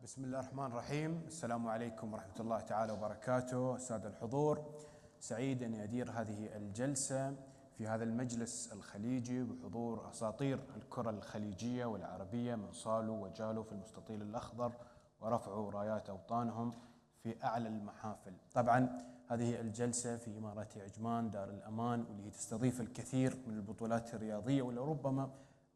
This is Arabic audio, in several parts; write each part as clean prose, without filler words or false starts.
بسم الله الرحمن الرحيم. السلام عليكم ورحمة الله تعالى وبركاته. السادة الحضور، سعيد أن أدير هذه الجلسة في هذا المجلس الخليجي بحضور أساطير الكرة الخليجية والعربية من صالوا وجالوا في المستطيل الأخضر ورفعوا رايات أوطانهم في أعلى المحافل. طبعا هذه الجلسة في إمارة عجمان دار الأمان، واللي تستضيف الكثير من البطولات الرياضية، ولربما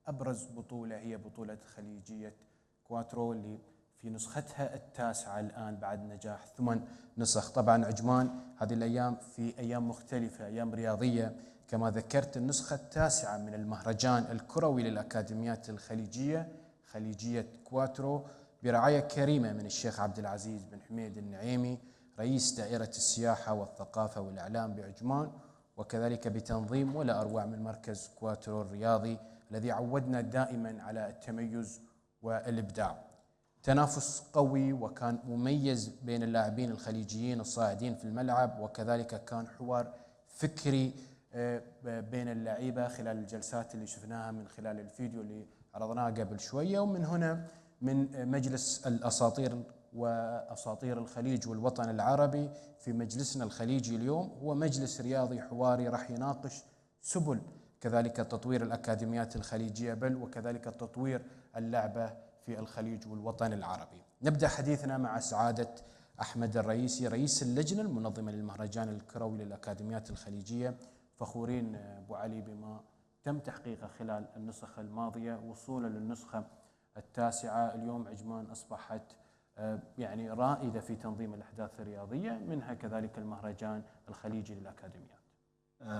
أبرز بطولة هي بطولة خليجية كواترو اللي في نسختها التاسعة الآن بعد نجاح 8 نسخ. طبعا عجمان هذه الأيام في أيام مختلفة، أيام رياضية كما ذكرت. النسخة التاسعة من المهرجان الكروي للأكاديميات الخليجية، خليجية كواترو، برعاية كريمة من الشيخ عبد العزيز بن حميد النعيمي رئيس دائرة السياحة والثقافة والإعلام بعجمان، وكذلك بتنظيم ولا أروع من مركز كواترو الرياضي الذي عودنا دائما على التميز والإبداع. تنافس قوي وكان مميز بين اللاعبين الخليجيين الصاعدين في الملعب، وكذلك كان حوار فكري بين اللعيبة خلال الجلسات اللي شفناها من خلال الفيديو اللي عرضناه قبل شوية. ومن هنا من مجلس الأساطير وأساطير الخليج والوطن العربي، في مجلسنا الخليجي اليوم هو مجلس رياضي حواري راح يناقش سبل كذلك تطوير الأكاديميات الخليجية بل وكذلك تطوير اللعبة في الخليج والوطن العربي. نبدأ حديثنا مع سعادة أحمد الرئيسي رئيس اللجنة المنظمة للمهرجان الكروي للأكاديميات الخليجية. فخورين أبو علي بما تم تحقيقه خلال النسخ الماضية وصولا للنسخة التاسعة. اليوم عجمان أصبحت يعني رائدة في تنظيم الأحداث الرياضية، منها كذلك المهرجان الخليجي للأكاديميات.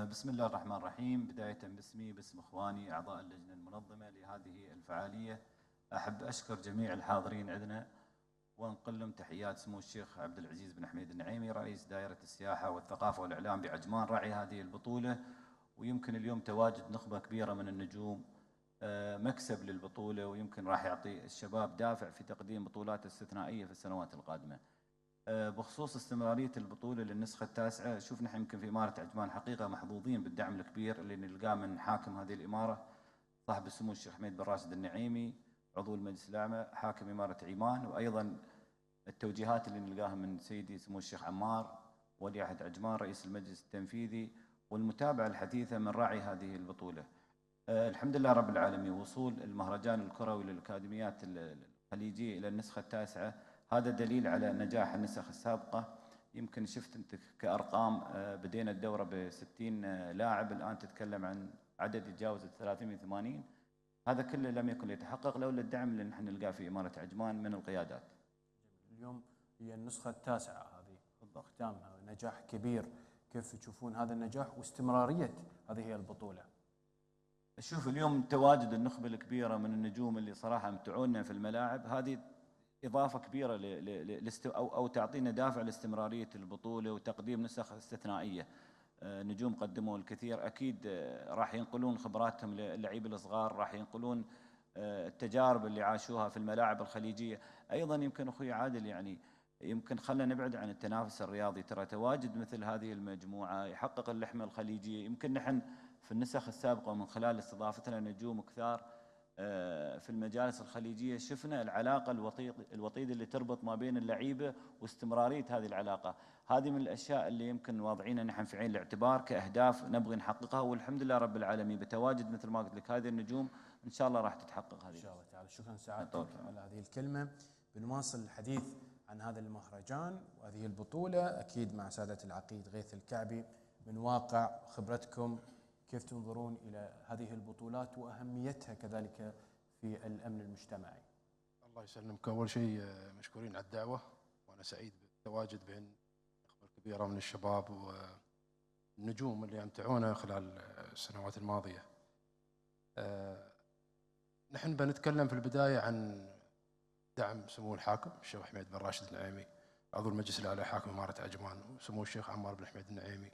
بسم الله الرحمن الرحيم. بداية باسمي باسم إخواني أعضاء اللجنة المنظمة لهذه الفعالية، أحب أشكر جميع الحاضرين عندنا وأنقل لهم تحيات سمو الشيخ عبد العزيز بن حميد النعيمي رئيس دائرة السياحة والثقافة والإعلام بعجمان راعي هذه البطولة. ويمكن اليوم تواجد نخبة كبيرة من النجوم مكسب للبطولة، ويمكن راح يعطي الشباب دافع في تقديم بطولات استثنائية في السنوات القادمة. بخصوص استمرارية البطولة للنسخة التاسعة، شوف نحن يمكن في إمارة عجمان حقيقة محظوظين بالدعم الكبير اللي نلقاه من حاكم هذه الإمارة صاحب السمو الشيخ حميد بن راشد النعيمي عضو المجلس الأعلى حاكم إمارة عمان، وأيضا التوجيهات اللي نلقاها من سيدي سمو الشيخ عمار ولي عهد عجمان رئيس المجلس التنفيذي، والمتابعة الحثيثة من راعي هذه البطولة. الحمد لله رب العالمين. وصول المهرجان الكروي للأكاديميات الخليجية إلى النسخة التاسعة هذا دليل على نجاح النسخ السابقة. يمكن شفت أنت كأرقام، بدينا الدورة ب60 لاعب، الآن تتكلم عن عدد يتجاوز 380. هذا كله لم يكن يتحقق لولا الدعم اللي نحن نلقاه في إمارة عجمان من القيادات. اليوم هي النسخة التاسعة هذه ختامها نجاح كبير، كيف تشوفون هذا النجاح واستمرارية هذه البطولة؟ شوف اليوم تواجد النخبة الكبيرة من النجوم اللي صراحة متعونا في الملاعب، هذه إضافة كبيرة أو تعطينا دافع لاستمرارية البطولة وتقديم نسخ استثنائية. نجوم قدموا الكثير، أكيد راح ينقلون خبراتهم للعيبة الصغار، راح ينقلون التجارب اللي عاشوها في الملاعب الخليجية. أيضا يمكن أخوي عادل يعني يمكن خلنا نبعد عن التنافس الرياضي، ترى تواجد مثل هذه المجموعة يحقق اللحمة الخليجية. يمكن نحن في النسخ السابقة من خلال استضافتنا نجوم كثار في المجالس الخليجية شفنا العلاقة الوطيدة اللي تربط ما بين اللعيبة واستمرارية هذه العلاقة. هذه من الأشياء اللي يمكن واضعينها نحن في عين الاعتبار كأهداف نبغي نحققها، والحمد لله رب العالمين بتواجد مثل ما قلت لك هذه النجوم إن شاء الله راح تتحقق هذه. إن شاء الله تعالى. شكرا سعادتك على هذه الكلمة. بنواصل الحديث عن هذا المهرجان وهذه البطولة أكيد مع سادة العقيد غيث الكعبي. من واقع خبرتكم كيف تنظرون إلى هذه البطولات وأهميتها كذلك في الأمن المجتمعي؟ الله يسلمك. أول شيء مشكورين على الدعوة، وأنا سعيد بالتواجد بين نخبة كبيرة من الشباب والنجوم اللي أمتعونا خلال السنوات الماضية. نحن بنتكلم في البداية عن دعم سمو الحاكم الشيخ حميد بن راشد النعيمي عضو المجلس الأعلى حاكم إمارة عجمان، وسمو الشيخ عمار بن حميد النعيمي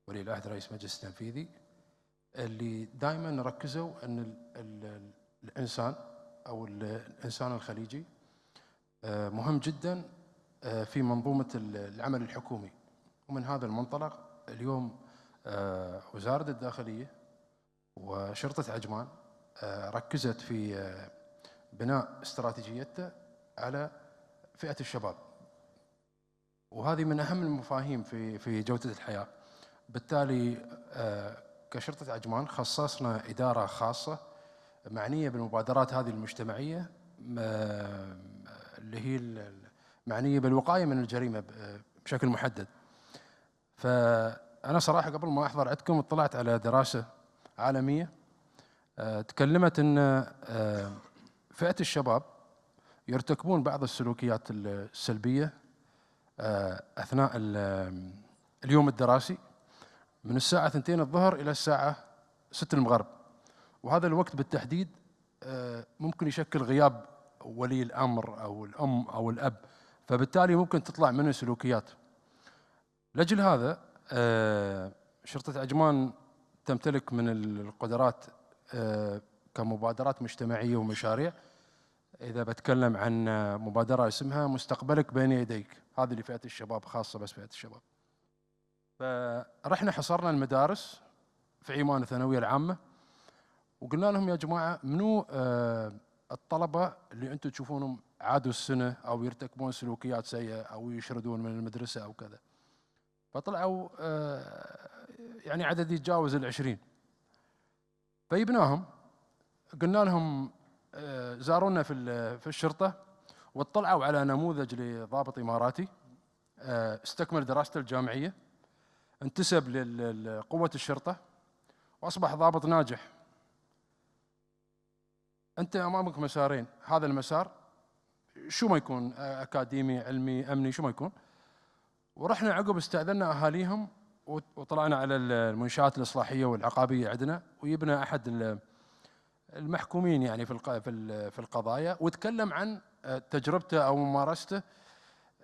ولي العهد رئيس مجلس التنفيذي، اللي دائما ركزوا أن الإنسان أو الإنسان الخليجي مهم جدا في منظومة العمل الحكومي. ومن هذا المنطلق اليوم وزارة الداخلية وشرطة عجمان ركزت في بناء استراتيجيتها على فئة الشباب، وهذه من أهم المفاهيم في جودة الحياة. بالتالي كشرطة عجمان خصصنا إدارة خاصة معنية بالمبادرات هذه المجتمعية، اللي هي معنية بالوقاية من الجريمة بشكل محدد. فأنا صراحة قبل ما أحضر عندكم اطلعت على دراسة عالمية تكلمت أن فئة الشباب يرتكبون بعض السلوكيات السلبية أثناء اليوم الدراسي من الساعة 2 الظهر إلى الساعة 6 المغرب، وهذا الوقت بالتحديد ممكن يشكل غياب ولي الأمر أو الأم أو الأب، فبالتالي ممكن تطلع منه سلوكيات. لأجل هذا شرطة عجمان تمتلك من القدرات كمبادرات مجتمعية ومشاريع. إذا بتكلم عن مبادرة اسمها مستقبلك بين يديك، هذه لفئة الشباب، خاصة بس فئة الشباب. فرحنا حصرنا المدارس في عمان الثانوية العامة وقلنا لهم يا جماعة منو الطلبة اللي أنتم تشوفونهم عادوا السنة أو يرتكبون سلوكيات سيئة أو يشردون من المدرسة أو كذا. فطلعوا يعني عدد يتجاوز 20. فجبناهم قلنا لهم زارونا في الشرطة واطلعوا على نموذج لضابط إماراتي استكمل دراسته الجامعية، انتسب لقوة الشرطة وأصبح ضابط ناجح. أنت أمامك مسارين، هذا المسار شو ما يكون، أكاديمي علمي أمني شو ما يكون. ورحنا عقب استأذنا أهاليهم وطلعنا على المنشآت الإصلاحية والعقابية عندنا، ويبنى أحد المحكومين يعني في القضايا وتكلم عن تجربته أو ممارسته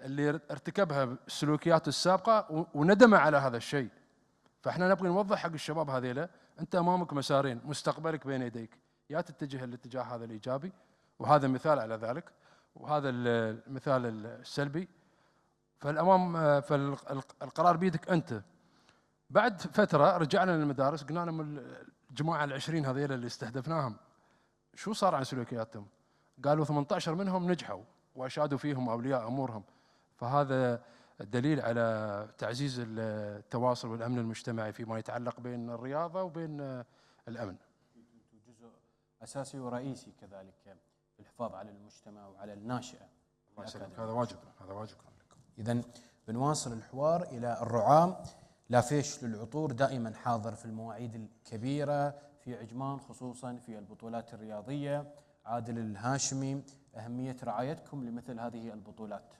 اللي ارتكبها السلوكيات السابقة وندم على هذا الشيء. فاحنا نبغي نوضح حق الشباب هذيلا أنت أمامك مسارين، مستقبلك بين يديك، يا تتجه الاتجاه هذا الإيجابي وهذا مثال على ذلك، وهذا المثال السلبي، فالقرار بيدك أنت. بعد فترة رجعنا للمدارس قلنا لهم الجماعة 20 هذيلا اللي استهدفناهم شو صار عن سلوكياتهم؟ قالوا 18 منهم نجحوا وأشادوا فيهم أولياء أمورهم. فهذا دليل على تعزيز التواصل والأمن المجتمعي فيما يتعلق بين الرياضة وبين الأمن. جزء أساسي ورئيسي كذلك في الحفاظ على المجتمع وعلى الناشئة. هذا واجب، هذا واجب. إذن بنواصل الحوار إلى الرعاة. لا فيش للعطور دائما حاضر في المواعيد الكبيرة في عجمان خصوصا في البطولات الرياضية. عادل الهاشمي، أهمية رعايتكم لمثل هذه البطولات.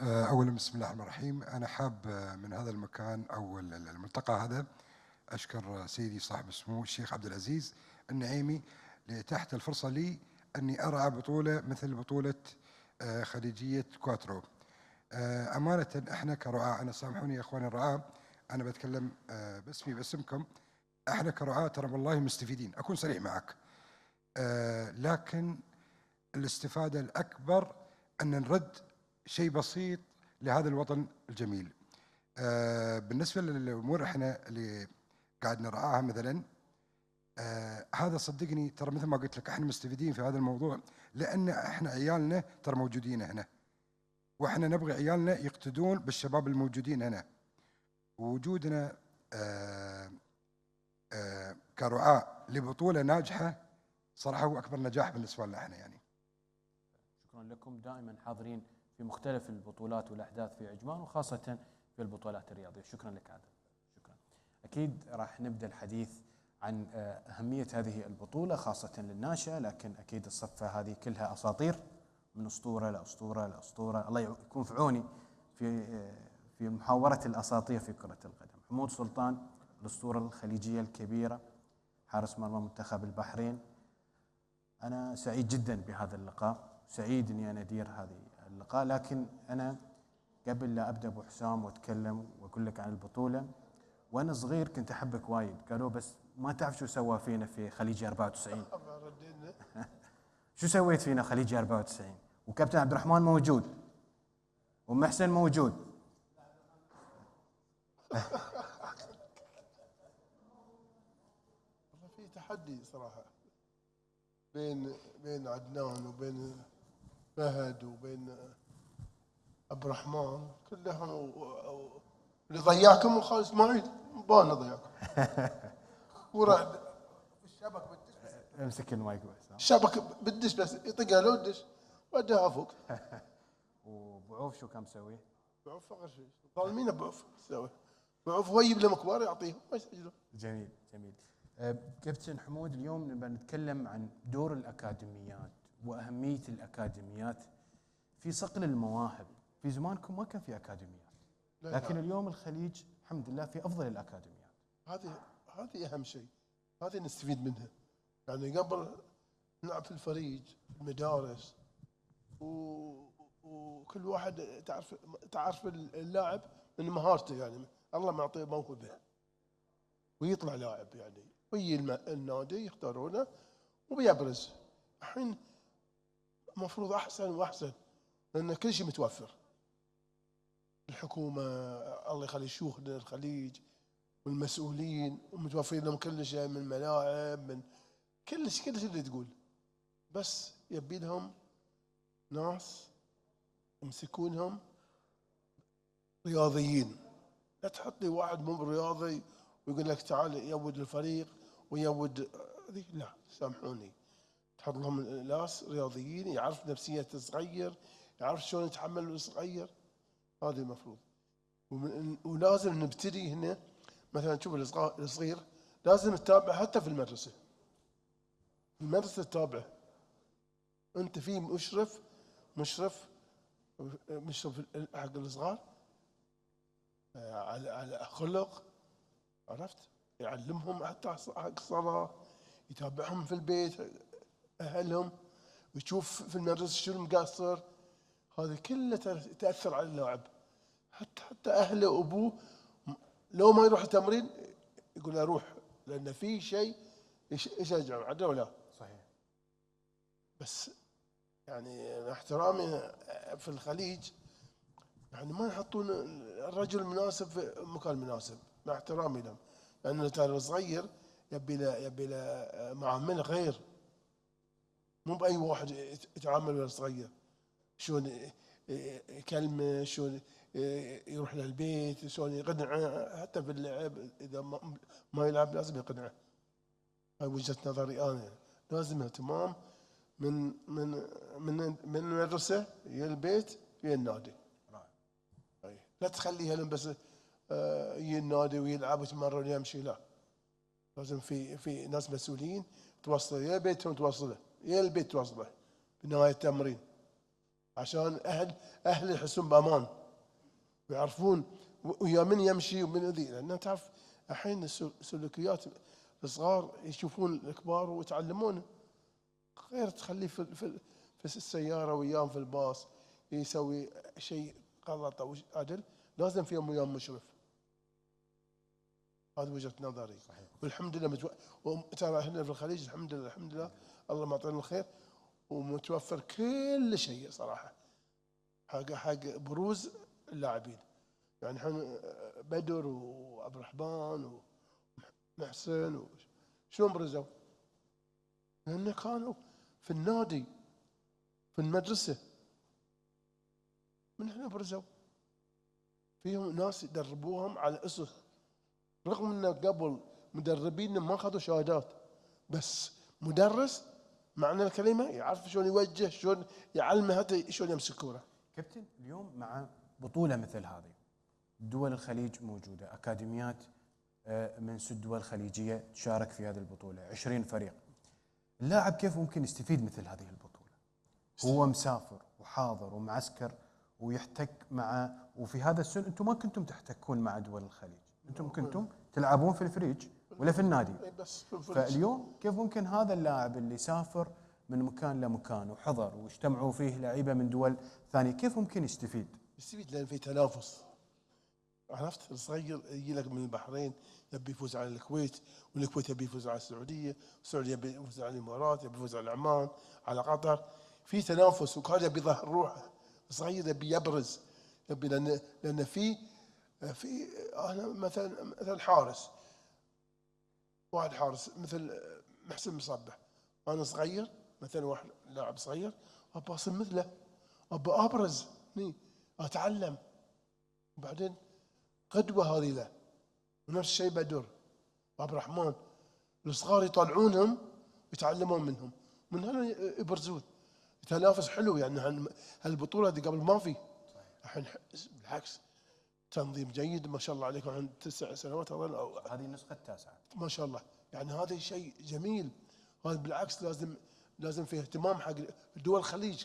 أولا بسم الله الرحمن الرحيم. أنا حاب من هذا المكان أو الملتقى هذا أشكر سيدي صاحب السمو الشيخ عبد العزيز النعيمي لإتاحة الفرصة لي أني أرعى بطولة مثل بطولة خليجية كواترو. أمانة إحنا كرعاة، أنا سامحوني يا إخواني الرعاة، أنا بتكلم باسمي باسمكم، إحنا كرعاة ترى والله مستفيدين، أكون صريح معك. لكن الاستفادة الأكبر أن نرد شيء بسيط لهذا الوطن الجميل. بالنسبة للأمور إحنا اللي قاعد نرعاها مثلا، هذا صدقني ترى مثل ما قلت لك إحنا مستفيدين في هذا الموضوع، لأن إحنا عيالنا ترى موجودين هنا، وإحنا نبغي عيالنا يقتدون بالشباب الموجودين هنا. ووجودنا كرعاة لبطولة ناجحة صراحة هو أكبر نجاح بالنسبة لنا إحنا يعني. شكرا لكم، دائما حاضرين في مختلف البطولات والأحداث في عجمان وخاصة في البطولات الرياضية. شكرا لك عادل. شكرا. أكيد راح نبدأ الحديث عن أهمية هذه البطولة خاصة للناشئة، لكن أكيد الصفة هذه كلها أساطير من أسطورة لأسطورة لأسطورة. الله يكون في عوني في محاورة الأساطير في كرة القدم. حمود سلطان، الأسطورة الخليجية الكبيرة، حارس مرمى منتخب البحرين. أنا سعيد جدا بهذا اللقاء، سعيد أني أنا أدير هذه اللقاء. لكن أنا قبل لا أبدأ أبو حسام وأتكلم وأقول لك عن البطولة، وأنا صغير كنت أحبك وايد، قالوا بس ما تعرف شو سوى فينا في خليج 94. شو سويت فينا خليج 94؟ وكابتن عبد الرحمن موجود ومحسن موجود. في تحدي صراحة بين عدنان وبين فهد وبين عبد الرحمن كلهم اللي ضيعكم خالد اسماعيل بانا ضيعكم. ورا الشبك بدش امسك المايك بس. الشبك بدش بس يطقها لو دش ودها فوق. وبعوف شو كان مسوي؟ بعوف فقر شيء ظالمين بعوف يسوي بعوف هو يجيب لهم كبار يعطيهم ما يسجلون. جميل جميل. كابتن حمود، اليوم نبغى نتكلم عن دور الأكاديميات وأهمية الأكاديميات في صقل المواهب. في زمانكم ما كان في أكاديميات، لكن اليوم الخليج الحمد لله في أفضل الأكاديميات. هذه أهم شيء، هذه نستفيد منها. يعني قبل نلعب في الفريق المدارس وكل واحد تعرف اللاعب من مهارته، يعني الله معطيه موهبة ويطلع لاعب يعني ويجي النادي يختارونه وبيبرز. الحين المفروض أحسن وأحسن لأن كل شيء متوفر. الحكومة الله يخلي شيوخنا الخليج والمسؤولين ومتوفرين لهم كل شيء من ملاعب من كل شيء اللي تقول، بس يبي لهم ناس يمسكونهم رياضيين. لا تحط لي واحد مو رياضي ويقول لك تعال يود الفريق ويود لا سامحوني. تحط لهم ناس رياضيين يعرف نفسية الصغير، يعرف شلون يتحمل الصغير. هذا المفروض. ولازم نبتدي هنا مثلا تشوف الصغير لازم تتابع حتى في المدرسة. المدرسة تتابع انت في مشرف حق الصغار على خلق، عرفت؟ يعلمهم حتى حق الصلاة، يتابعهم في البيت أهلهم، ويشوف في المدرسة شو مقصر. هذا كله تأثر على اللاعب. حتى أهله وأبوه لو ما يروح التمرين يقول له روح، لأن في شيء يشجعه. عدل ولا؟ صحيح. بس يعني احترامي في الخليج يعني ما يحطون الرجل المناسب في المكان المناسب، مع احترامي لهم، لأنه ترى صغير يبي له معاملة غير، مو بأي واحد يتعامل ويا صغير. شلون يكلمه، شلون يروح للبيت، شلون يقنعه حتى في اللعب. إذا ما يلعب لازم يقنعه. هاي وجهة نظري أنا. لازم اهتمام من المدرسة إلى البيت إلى النادي. لا تخليها لهم بس يجي النادي ويلعب ويتمرن ويمشي، لا. لازم في ناس مسؤولين توصله يا بيتهم، توصله يا البيت، توصله بنهاية التمرين، عشان أهل يحسون بأمان ويعرفون ويا من يمشي ومن ذي. لأن تعرف الحين السلوكيات الصغار يشوفون الكبار ويتعلمونه. غير تخليه في السيارة وياهم في الباص يسوي شيء غلط أو عدل، لازم في يوم ويوم مشرف. هذه وجهة نظري. صحيح. والحمد لله ترى احنا في الخليج الحمد لله الله معطينا الخير ومتوفر كل شيء صراحة حق بروز اللاعبين. يعني الحين بدر وعبد الرحمن ومحسن شلون برزوا؟ لأن كانوا في النادي في المدرسة. من هنا برزوا. فيهم ناس يدربوهم على أسس، رغم أن قبل مدربين ما أخذوا شهادات، بس مدرس معنى الكلمة يعرف شلون يوجه، شلون يعلمه حتى شلون يمسك كورة. كابتن، اليوم مع بطولة مثل هذه دول الخليج موجودة، أكاديميات من 6 دول خليجية تشارك في هذه البطولة، 20 فريق. اللاعب كيف ممكن يستفيد مثل هذه البطولة؟ هو مسافر وحاضر ومعسكر ويحتك مع، وفي هذا السن انتم ما كنتم تحتكون مع دول الخليج، انتم كنتم تلعبون في الفريج ولا في النادي. فاليوم كيف ممكن هذا اللاعب اللي سافر من مكان لمكان وحضر واجتمعوا فيه لعيبه من دول ثانيه، كيف ممكن يستفيد؟ لان في تنافس. عرفت؟ الصغير يجي لك من البحرين يبي يفوز على الكويت، والكويت يبي يفوز على السعوديه، والسعوديه يبي يفوز على الامارات، يبي يفوز على عمان، على قطر. في تنافس وكان يبي يظهر روحه. الصغير يبي يبرز، يبي لان في انا مثلا حارس، واحد حارس مثل محسن مصبح، انا صغير مثلا واحد لاعب صغير ابى اصير مثله، ابى ابرز اتعلم. وبعدين قدوه هذه له. ونفس الشيء بدر وعبد الرحمن، الصغار يطلعونهم يتعلمون منهم، من هنا يبرزون. تنافس حلو يعني. هالبطوله هذه قبل ما في، الحين بالعكس تنظيم جيد ما شاء الله عليكم. عن 9 سنوات اظن او هذه النسخه التاسعه ما شاء الله. يعني هذا شيء جميل. هذا بالعكس لازم في اهتمام حق دول الخليج.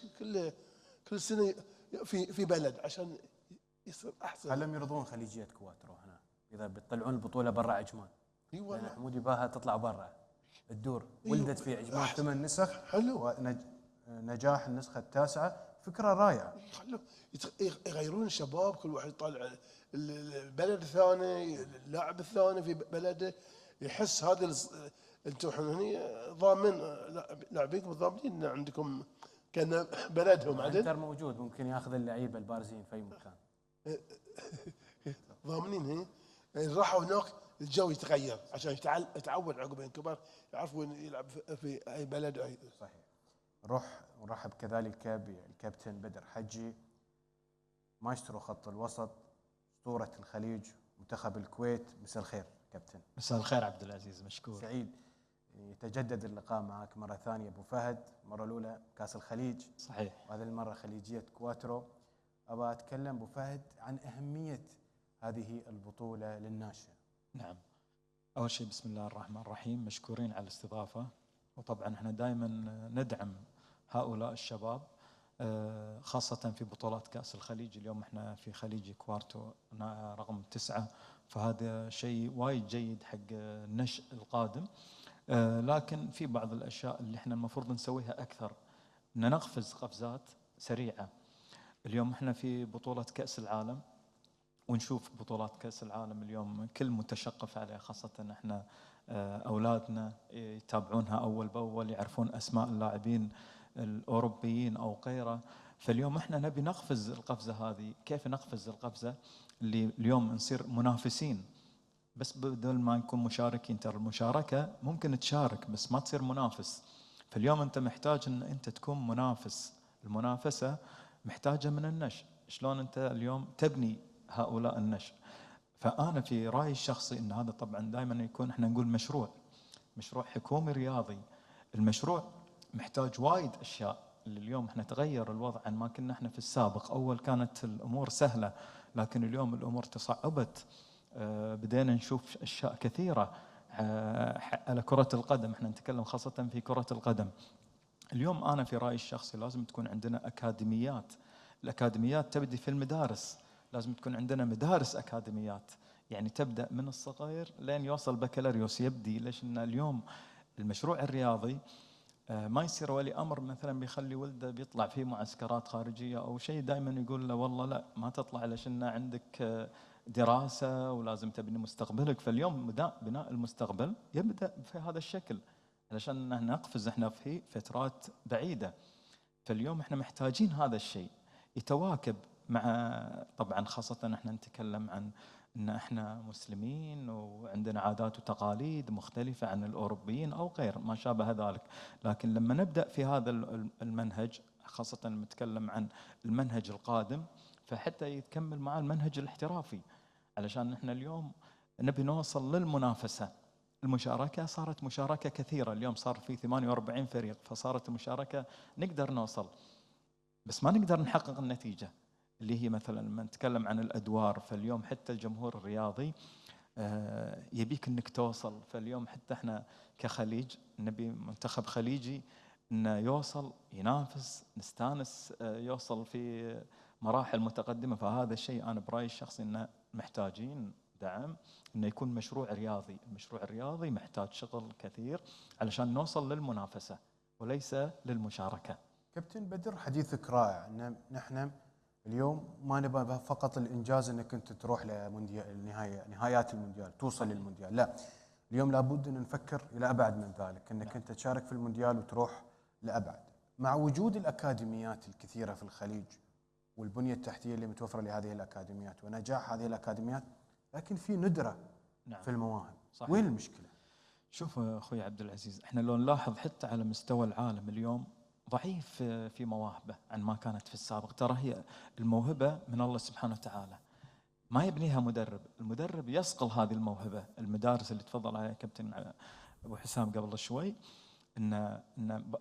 كل سنه في بلد عشان يصير احسن. هل لم يرضون خليجيه كواترو هنا اذا بتطلعون البطوله برا عجمان؟ اي لان والله حمود يباها تطلع برا الدور. أيوة. ولدت في عجمان 8 نسخ. حلو. ونجاح النسخه التاسعه فكره رائعه. يغيرون الشباب، كل واحد يطالع البلد الثاني، اللاعب الثاني في بلده، يحس هذا انتم هني ضامن لاعبينكم ضامنين عندكم كان بلدهم عدل. انتر موجود ممكن ياخذ اللعيبه البارزين في اي مكان. ضامنين هنا. راحوا هناك الجو يتغير عشان يتعود عقب الكبار يعرف وين يلعب في اي بلد اي. صحيح. نروح ونرحب كذلك بالكابتن بدر حجي، مايسترو خط الوسط، اسطوره الخليج، منتخب الكويت. مساء الخير كابتن. مساء الخير عبد العزيز، مشكور. سعيد يتجدد اللقاء معك مره ثانيه ابو فهد. المره الاولى كاس الخليج، صحيح. وهذه المره خليجيه كواترو. ابى اتكلم ابو فهد عن اهميه هذه البطوله للناشئ. نعم. اول شيء بسم الله الرحمن الرحيم، مشكورين على الاستضافه. وطبعا احنا دائما ندعم هؤلاء الشباب خاصة في بطولات كأس الخليج. اليوم احنا في خليج كوارتو رقم 9، فهذا شيء وايد جيد حق النشء القادم. لكن في بعض الأشياء اللي احنا المفروض نسويها أكثر، أن نقفز قفزات سريعة. اليوم احنا في بطولة كأس العالم، ونشوف بطولات كأس العالم اليوم كل متشقف عليه، خاصة احنا أولادنا يتابعونها أول بأول، يعرفون أسماء اللاعبين الأوروبيين أو غيره. فاليوم احنا نبي نقفز القفزة هذه. كيف نقفز القفزة؟ اللي اليوم نصير منافسين، بس بدل ما نكون مشاركين. ترى المشاركة ممكن تشارك بس ما تصير منافس. فاليوم أنت محتاج أن أنت تكون منافس. المنافسة محتاجة من النشء. شلون أنت اليوم تبني هؤلاء النشء؟ فأنا في رأيي الشخصي أن هذا طبعا دائما يكون احنا نقول مشروع حكومي رياضي. المشروع محتاج وايد أشياء. اللي اليوم احنا تغير الوضع عن ما كنا احنا في السابق. أول كانت الأمور سهلة، لكن اليوم الأمور تصعبت. بدينا نشوف أشياء كثيرة على كرة القدم. احنا نتكلم خاصة في كرة القدم. اليوم أنا في رأيي الشخصي لازم تكون عندنا أكاديميات. الأكاديميات تبدي في المدارس. لازم تكون عندنا مدارس أكاديميات، يعني تبدأ من الصغير لين يوصل بكالوريوس يبدي. ليش؟ إن اليوم المشروع الرياضي ما يصير ولي أمر مثلا بيخلي ولده بيطلع في معسكرات خارجية أو شيء، دائما يقول له والله لا ما تطلع لأن عندك دراسة ولازم تبني مستقبلك. فاليوم بناء المستقبل يبدأ في هذا الشكل علشان نقفز احنا في فترات بعيدة. فاليوم احنا محتاجين هذا الشيء يتواكب مع، طبعا خاصة احنا نتكلم عن ان احنا مسلمين وعندنا عادات وتقاليد مختلفة عن الأوروبيين أو غير ما شابه ذلك. لكن لما نبدأ في هذا المنهج، خاصة نتكلم عن المنهج القادم، فحتى يتكمل مع المنهج الاحترافي، علشان احنا اليوم نبي نوصل للمنافسة. المشاركة صارت مشاركة كثيرة. اليوم صار في 48 فريق، فصارت المشاركة نقدر نوصل، بس ما نقدر نحقق النتيجة اللي هي مثلا لما نتكلم عن الأدوار. فاليوم حتى الجمهور الرياضي يبيك أنك توصل. فاليوم حتى احنا كخليج نبي منتخب خليجي أنه يوصل ينافس نستانس، يوصل في مراحل متقدمة. فهذا الشيء أنا برأيي الشخصي أنه محتاجين دعم، أنه يكون مشروع رياضي. المشروع الرياضي محتاج شغل كثير علشان نوصل للمنافسة وليس للمشاركة. كابتن بدر حديثك رائع. ان نحن اليوم ما نبغى فقط الانجاز انك انت تروح لمونديال نهايات المونديال توصل للمونديال، لا، اليوم لابد ان نفكر الى ابعد من ذلك، انك انت تشارك في المونديال وتروح لابعد. مع وجود الاكاديميات الكثيره في الخليج والبنيه التحتيه اللي متوفره لهذه الاكاديميات ونجاح هذه الاكاديميات، لكن في ندره في المواهب. صحيح. وين المشكله؟ شوف اخوي عبد العزيز، احنا لو نلاحظ حتى على مستوى العالم اليوم ضعيف في مواهبه عن ما كانت في السابق. ترى هي الموهبة من الله سبحانه وتعالى، ما يبنيها مدرب، المدرب يصقل هذه الموهبة. المدارس اللي تفضل عليها كابتن أبو حسام قبل شوي، إن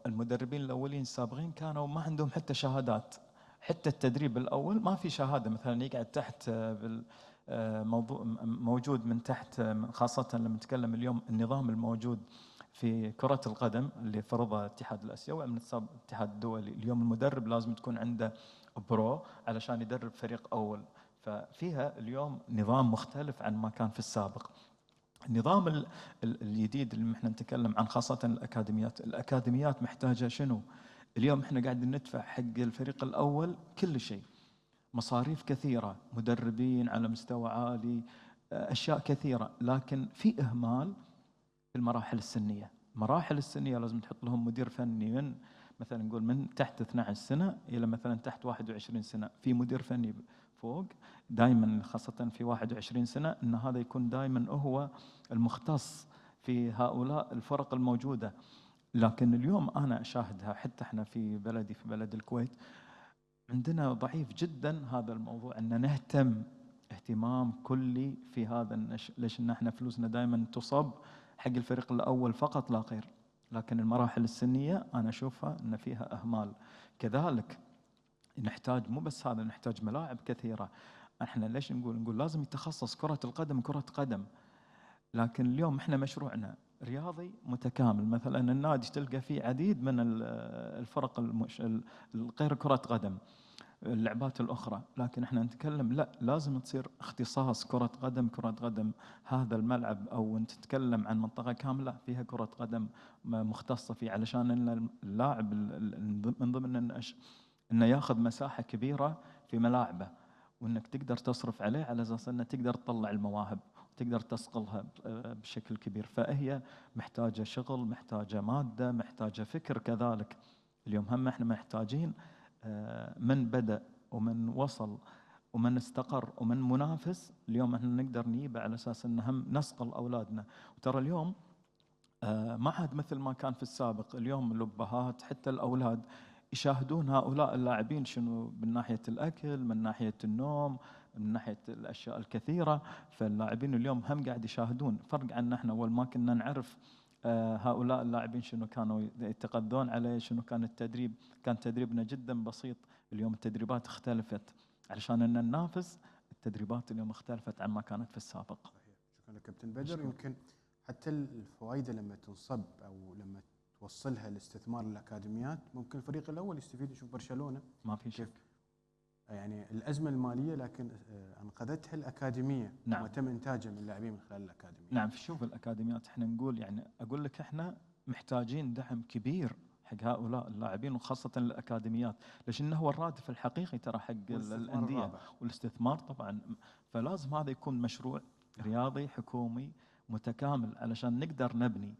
المدربين الأولين السابقين كانوا ما عندهم حتى شهادات، حتى التدريب الأول ما في شهادة. مثلا يقعد تحت موضوع موجود من تحت، خاصة لما نتكلم اليوم النظام الموجود في كرة القدم اللي فرضها الاتحاد الآسيوي من الاتحاد الدولي. اليوم المدرب لازم تكون عنده برو علشان يدرب فريق أول، ففيها اليوم نظام مختلف عن ما كان في السابق. النظام الجديد اللي احنا نتكلم عن خاصة الأكاديميات محتاجة شنو؟ اليوم احنا قاعدين ندفع حق الفريق الأول كل شيء، مصاريف كثيرة، مدربين على مستوى عالي، أشياء كثيرة، لكن في إهمال في المراحل السنية. المراحل السنية لازم تحط لهم مدير فني من مثلا نقول من تحت 12 سنة إلى مثلا تحت 21 سنة، في مدير فني فوق دائما، خاصة في 21 سنة، أن هذا يكون دائما هو المختص في هؤلاء الفرق الموجودة. لكن اليوم أنا أشاهدها حتى احنا في بلدي في بلد الكويت عندنا ضعيف جدا هذا الموضوع، أن نهتم اهتمام كلي في هذا ليش ان احنا فلوسنا دائما تصب حق الفريق الأول فقط لا غير، لكن المراحل السنية أنا أشوفها أن فيها أهمال. كذلك نحتاج مو بس هذا، نحتاج ملاعب كثيرة. احنا ليش نقول لازم يتخصص كرة القدم كرة قدم، لكن اليوم احنا مشروعنا رياضي متكامل. مثلا النادي تلقى فيه عديد من الفرق غير كرة قدم، اللعبات الأخرى، لكن احنا نتكلم لا، لازم تصير اختصاص كرة قدم كرة قدم. هذا الملعب أو أنت تتكلم عن منطقة كاملة فيها كرة قدم مختصة فيه، علشان أن اللاعب من ضمن أنه ياخذ مساحة كبيرة في ملاعبه، وأنك تقدر تصرف عليه على أساس أنه تقدر تطلع المواهب وتقدر تسقلها بشكل كبير. فهي محتاجة شغل، محتاجة مادة، محتاجة فكر كذلك. اليوم هم احنا محتاجين من بدأ ومن وصل ومن استقر ومن منافس، اليوم احنا نقدر نجيبه على اساس ان هم نسقل اولادنا. وترى اليوم ما عاد مثل ما كان في السابق. اليوم الابهات حتى الاولاد يشاهدون هؤلاء اللاعبين شنو من ناحيه الاكل، من ناحيه النوم، من ناحيه الاشياء الكثيره. فاللاعبين اليوم هم قاعد يشاهدون، فرق عنا احنا اول ما كنا نعرف هؤلاء اللاعبين شنو كانوا يتغذون عليه، شنو كان التدريب. كان تدريبنا جدا بسيط. اليوم التدريبات اختلفت علشان ان ننافس، التدريبات اليوم اختلفت عن ما كانت في السابق. صحيح. شكرا لك كابتن بدر. يمكن حتى الفوائد لما تنصب او لما توصلها الاستثمار للاكاديميات، ممكن الفريق الاول يستفيد. يشوف برشلونه ما في شك، يعني الازمه الماليه لكن انقذتها الاكاديميه. نعم. وتم انتاجها من لاعبين من خلال الاكاديميه. نعم. شوف الاكاديميات احنا نقول يعني اقول لك احنا محتاجين دعم كبير حق هؤلاء اللاعبين، وخاصه الاكاديميات، ليش انه هو الرادف الحقيقي ترى حق الانديه والاستثمار طبعا. فلازم هذا يكون مشروع رياضي حكومي متكامل علشان نقدر نبني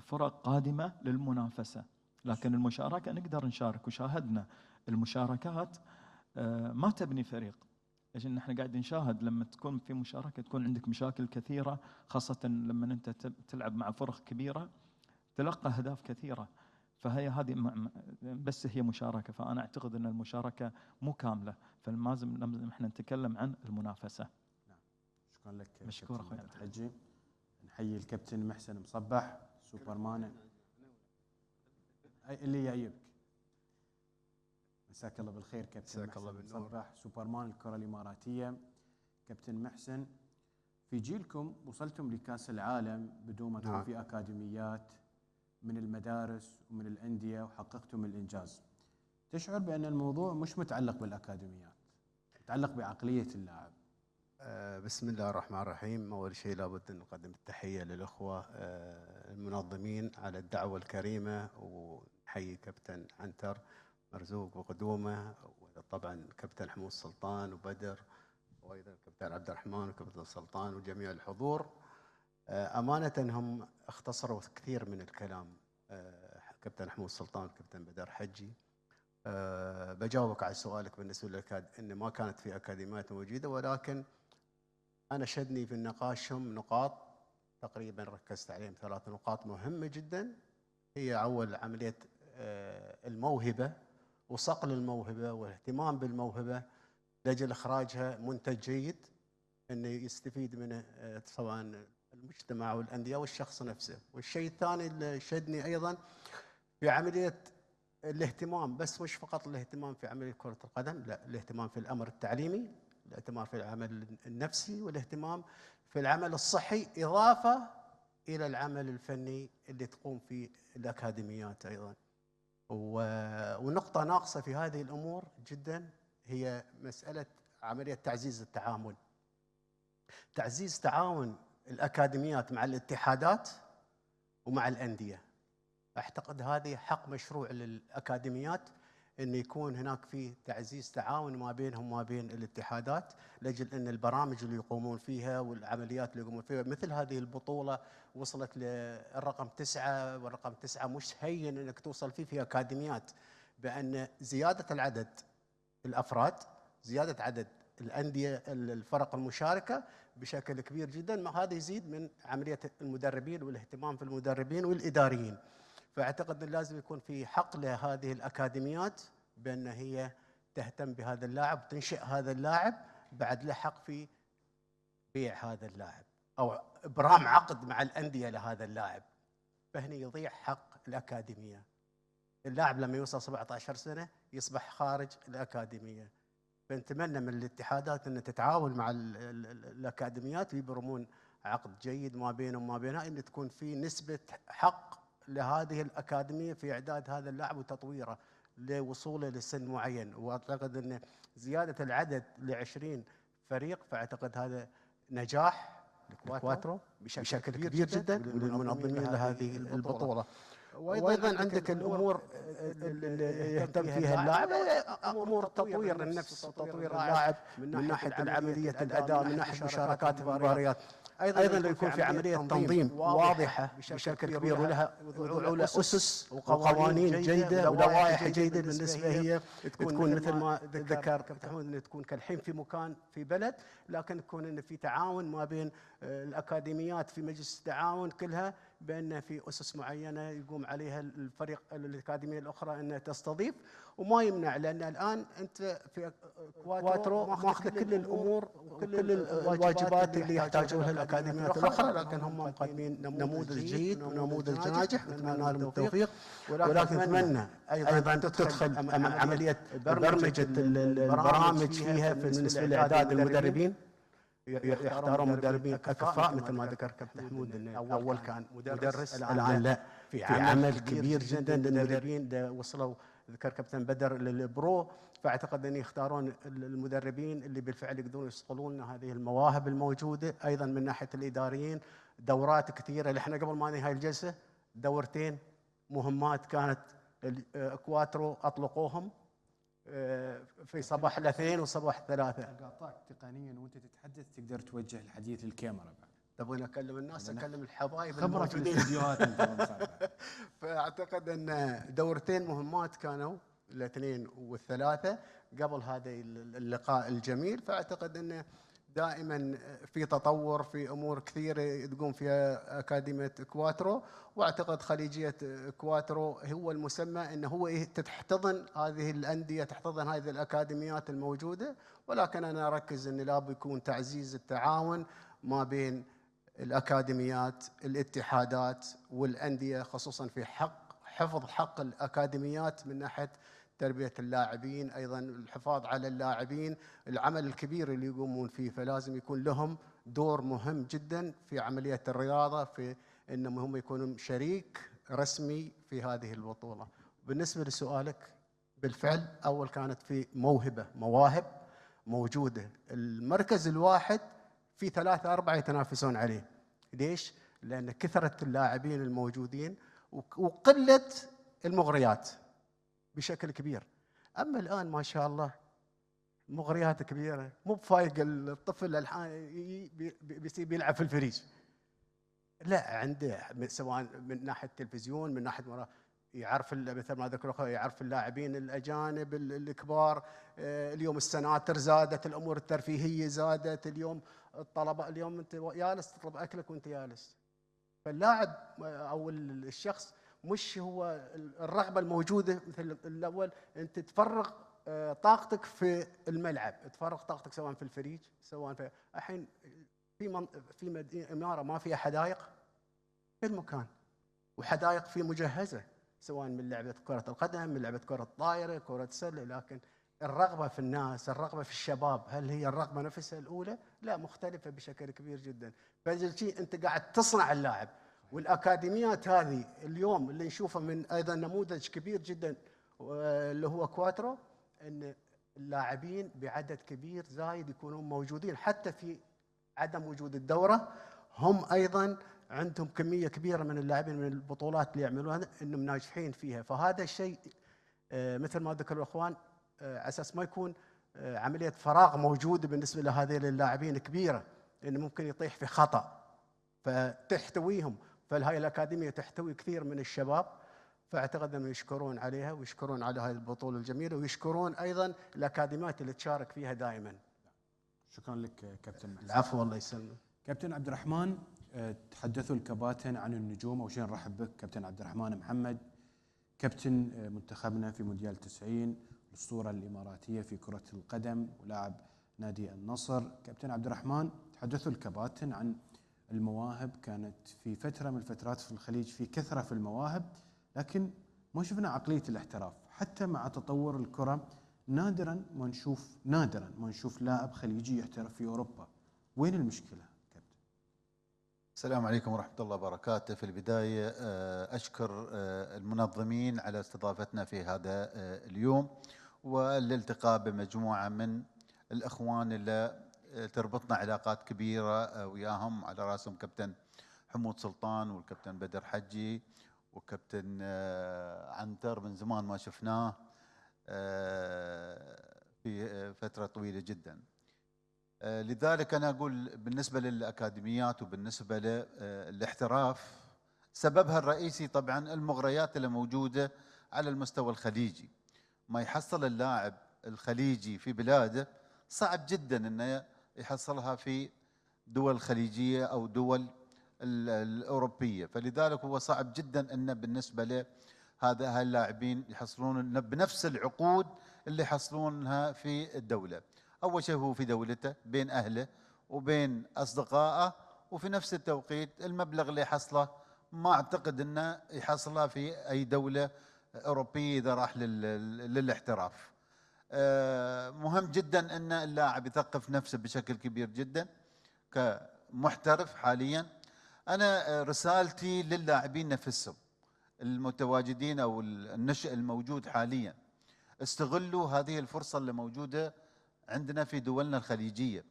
فرق قادمه للمنافسه. لكن المشاركه نقدر نشارك، وشاهدنا المشاركات ما تبني فريق. ليش ان احنا قاعد نشاهد لما تكون في مشاركه تكون عندك مشاكل كثيره، خاصه لما انت تلعب مع فرق كبيره تلقى اهداف كثيره. فهي هذه بس هي مشاركه، فانا اعتقد ان المشاركه مو كامله، فلازم احنا نتكلم عن المنافسه. نعم. شكرا لك. مشكور اخوي عبد الحجي. نحيي الكابتن محسن مصبح سوبرمان اللي يعيبك. مساك الله بالخير كابتن محسن مصبح سوبرمان الكرة الإماراتية. كابتن محسن، في جيلكم وصلتم لكأس العالم بدون ما تكون في أكاديميات من المدارس ومن الأندية وحققتم الإنجاز. تشعر بأن الموضوع مش متعلق بالأكاديميات، متعلق بعقلية اللاعب؟ بسم الله الرحمن الرحيم. أول شيء لابد أن نقدم التحية للأخوة المنظمين على الدعوة الكريمة، ونحيي كابتن عنتر مرزوق وقدومه، وطبعا كابتن حمود سلطان وبدر، وايضا كابتن عبد الرحمن وكابتن سلطان وجميع الحضور. امانه هم اختصروا كثير من الكلام، كابتن حمود سلطان وكابتن بدر حجي. بجاوبك على سؤالك بالنسبه لك ان ما كانت في اكاديميات موجوده، ولكن انا شدني في نقاشهم نقاط تقريبا ركزت عليهم 3 نقاط مهمه جدا. هي اول عمليه الموهبة وصقل الموهبة والاهتمام بالموهبة لأجل إخراجها منتج جيد أنه يستفيد منه طبعا المجتمع والأندية والشخص نفسه. والشيء الثاني اللي شدني أيضا في عملية الاهتمام، بس مش فقط الاهتمام في عملية كرة القدم، لا، الاهتمام في الأمر التعليمي، الاهتمام في العمل النفسي، والاهتمام في العمل الصحي، إضافة إلى العمل الفني اللي تقوم فيه الأكاديميات أيضا. ونقطة ناقصة في هذه الأمور جدا هي مسألة عملية تعزيز التعاون. تعزيز تعاون الأكاديميات مع الاتحادات ومع الأندية. أعتقد هذه حق مشروع للأكاديميات أن يكون هناك في تعزيز تعاون ما بينهم وما بين الاتحادات، لأجل أن البرامج اللي يقومون فيها والعمليات اللي يقومون فيها، مثل هذه البطولة وصلت للرقم 9، والرقم 9 مش هين أنك توصل فيه في أكاديميات، بأن زيادة العدد الأفراد، زيادة عدد الأندية الفرق المشاركة بشكل كبير جدا، هذا يزيد من عملية المدربين والاهتمام في المدربين والإداريين. فأعتقد أن لازم يكون في حق لهذه الأكاديميات بأن هي تهتم بهذا اللاعب، تنشئ هذا اللاعب، بعد له حق في بيع هذا اللاعب أو إبرام عقد مع الأندية لهذا اللاعب، فهنا يضيع حق الأكاديمية. اللاعب لما يوصل 17 سنة يصبح خارج الأكاديمية. فنتمنى من الاتحادات أن تتعاون مع الأكاديميات ويبرمون عقد جيد ما بينهم وما بينها، أن تكون في نسبة حق لهذه الأكاديمية في إعداد هذا اللاعب وتطويره لوصوله لسن معين. وأعتقد أن زيادة العدد ل20 فريق، فأعتقد هذا نجاح لكواترو بشكل كبير جدا وللمنظمين لهذه البطولة. وأيضا عندك الأمور اللي يهتم فيها اللاعب، أمور تطوير النفس، تطوير اللاعب من ناحية العملية الأداء، من ناحية مشاركات المباريات، أيضا لو يكون في عملية تنظيم واضحة بشكل كبير ولها أسس وقوانين جيدة ولوائح جيدة بالنسبة هي تكون مثل ما ذكر كابتن حمود، تكون كالحين في مكان في بلد، لكن تكون إن في تعاون ما بين الأكاديميات في مجلس التعاون كلها، بأن في أسس معينة يقوم عليها الفريق الأكاديمية الأخرى أنها تستضيف، وما يمنع، لأن الآن أنت في كواترو ماخذ كل الأمور وكل الواجبات اللي يحتاجونها الأكاديميات الأخرى، لكن هم مقدمين نموذج جيد ونموذج ناجح، نتمنى لهم التوفيق. ولكن نتمنى أيضا تدخل عملية برمجة البرامج فيها بالنسبة لإعداد المدربين، يختارون مدربين كفاء مثل ما ذكر كابتن حمود، انه اول كان مدرس، الان لا، في عمل كبير جدا للمدربين وصلوا، ذكر كابتن بدر للبرو. فاعتقد ان يختارون المدربين اللي بالفعل يقدرون يصقلون هذه المواهب الموجوده. ايضا من ناحيه الاداريين دورات كثيره، اللي احنا قبل ما ننهي الجلسه دورتين مهمات كانت كواترو اطلقوهم في صباح الاثنين وصباح الثلاثاء. قاطعك تقنيا وانت تتحدث، تقدر توجه الحديث للكاميرا بعد. تبغين اكلم الناس، اكلم الحبايب خبرك في الاستديوهات انت. فاعتقد ان دورتين مهمات كانوا الاثنين والثلاثاء قبل هذا اللقاء الجميل. فاعتقد انه دائما في تطور في امور كثيره تقوم فيها اكاديميه كواترو، واعتقد خليجيه كواترو هو المسمى انه هو تحتضن هذه الانديه، تحتضن هذه الاكاديميات الموجوده. ولكن انا اركز ان لابد يكون تعزيز التعاون ما بين الأكاديميات، الاتحادات والأندية، خصوصا في حفظ حق الأكاديميات من ناحية تربية اللاعبين، أيضا الحفاظ على اللاعبين، العمل الكبير اللي يقومون فيه. فلازم يكون لهم دور مهم جدا في عملية الرياضة، في أنهم هم يكونوا شريك رسمي في هذه البطولة. بالنسبة لسؤالك، بالفعل أول كانت في مواهب موجودة، المركز الواحد في 3 4 يتنافسون عليه. ليش؟ لأن كثرة اللاعبين الموجودين وقلة المغريات بشكل كبير. أما الآن ما شاء الله مغريات كبيرة، مو بفايق الطفل الحين بيلعب في الفريج، لا، عنده سواء من ناحية التلفزيون، من ناحية يعرف مثل ما ذكروا، يعرف اللاعبين الأجانب الكبار. اليوم السناتر زادت، الأمور الترفيهية زادت، اليوم الطلبة، اليوم أنت جالس تطلب أكلك وأنت جالس. فاللاعب أو الشخص مش هو الرغبه الموجوده مثل الاول. انت تفرغ طاقتك في الملعب، تفرغ طاقتك سواء في الفريق سواء في الحين في مدينه اماره ما فيها حدائق في المكان، وحدائق في مجهزه سواء من لعبه كره القدم، من لعبه كره الطائره، كره السله. لكن الرغبه في الناس، الرغبه في الشباب، هل هي الرغبه نفسها الاولى؟ لا، مختلفه بشكل كبير جدا. فالشيء انت قاعد تصنع اللاعب. والاكاديميات هذه اليوم اللي نشوفها من ايضا نموذج كبير جدا اللي هو كواترو، ان اللاعبين بعدد كبير زايد يكونون موجودين حتى في عدم وجود الدوره. هم ايضا عندهم كميه كبيره من اللاعبين من البطولات اللي يعملونها انهم ناجحين فيها. فهذا الشيء مثل ما ذكر الاخوان على اساس ما يكون عمليه فراغ موجوده بالنسبه لهذين اللاعبين كبيره، انه ممكن يطيح في خطا فتحتويهم. فهاي الاكاديميه تحتوي كثير من الشباب، فاعتقد انهم يشكرون عليها ويشكرون على هذه البطوله الجميله، ويشكرون ايضا الاكاديميات اللي تشارك فيها دائما. شكرا لك كابتن. العفو، الله يسلمك. كابتن عبد الرحمن، تحدثوا الكباتن عن النجوم. اول شيء نرحب بك كابتن عبد الرحمن محمد، كابتن منتخبنا في مونديال 90، الاسطوره الاماراتيه في كره القدم ولاعب نادي النصر. كابتن عبد الرحمن، تحدثوا الكباتن عن المواهب. كانت في فتره من الفترات في الخليج في كثره في المواهب، لكن ما شفنا عقليه الاحتراف. حتى مع تطور الكره نادرا ما نشوف لاعب خليجي يحترف في اوروبا. وين المشكله كابتن؟ السلام عليكم ورحمة الله وبركاته. في البداية أشكر المنظمين على استضافتنا في هذا اليوم، والالتقاء بمجموعة من الأخوان اللي تربطنا علاقات كبيرة وياهم، على رأسهم كابتن حمود سلطان والكابتن بدر حجي وكابتن عنتر، من زمان ما شفناه في فترة طويلة جدا. لذلك أنا أقول بالنسبة للأكاديميات وبالنسبة للاحتراف، سببها الرئيسي طبعا المغريات اللي موجودة على المستوى الخليجي. ما يحصل اللاعب الخليجي في بلاده صعب جدا أنه يحصلها في دول خليجية أو دول الأوروبية. فلذلك هو صعب جدا أن بالنسبة له هذا اللاعبين يحصلون بنفس العقود اللي يحصلونها في الدولة. أول شيء هو في دولته بين أهله وبين أصدقائه، وفي نفس التوقيت المبلغ اللي يحصله ما أعتقد أنه يحصله في أي دولة أوروبية إذا راح للاحتراف. مهم جدا أن اللاعب يثقف نفسه بشكل كبير جدا كمحترف. حاليا أنا رسالتي للاعبين نفسهم المتواجدين أو النشء الموجود حاليا، استغلوا هذه الفرصة اللي موجودة عندنا في دولنا الخليجية،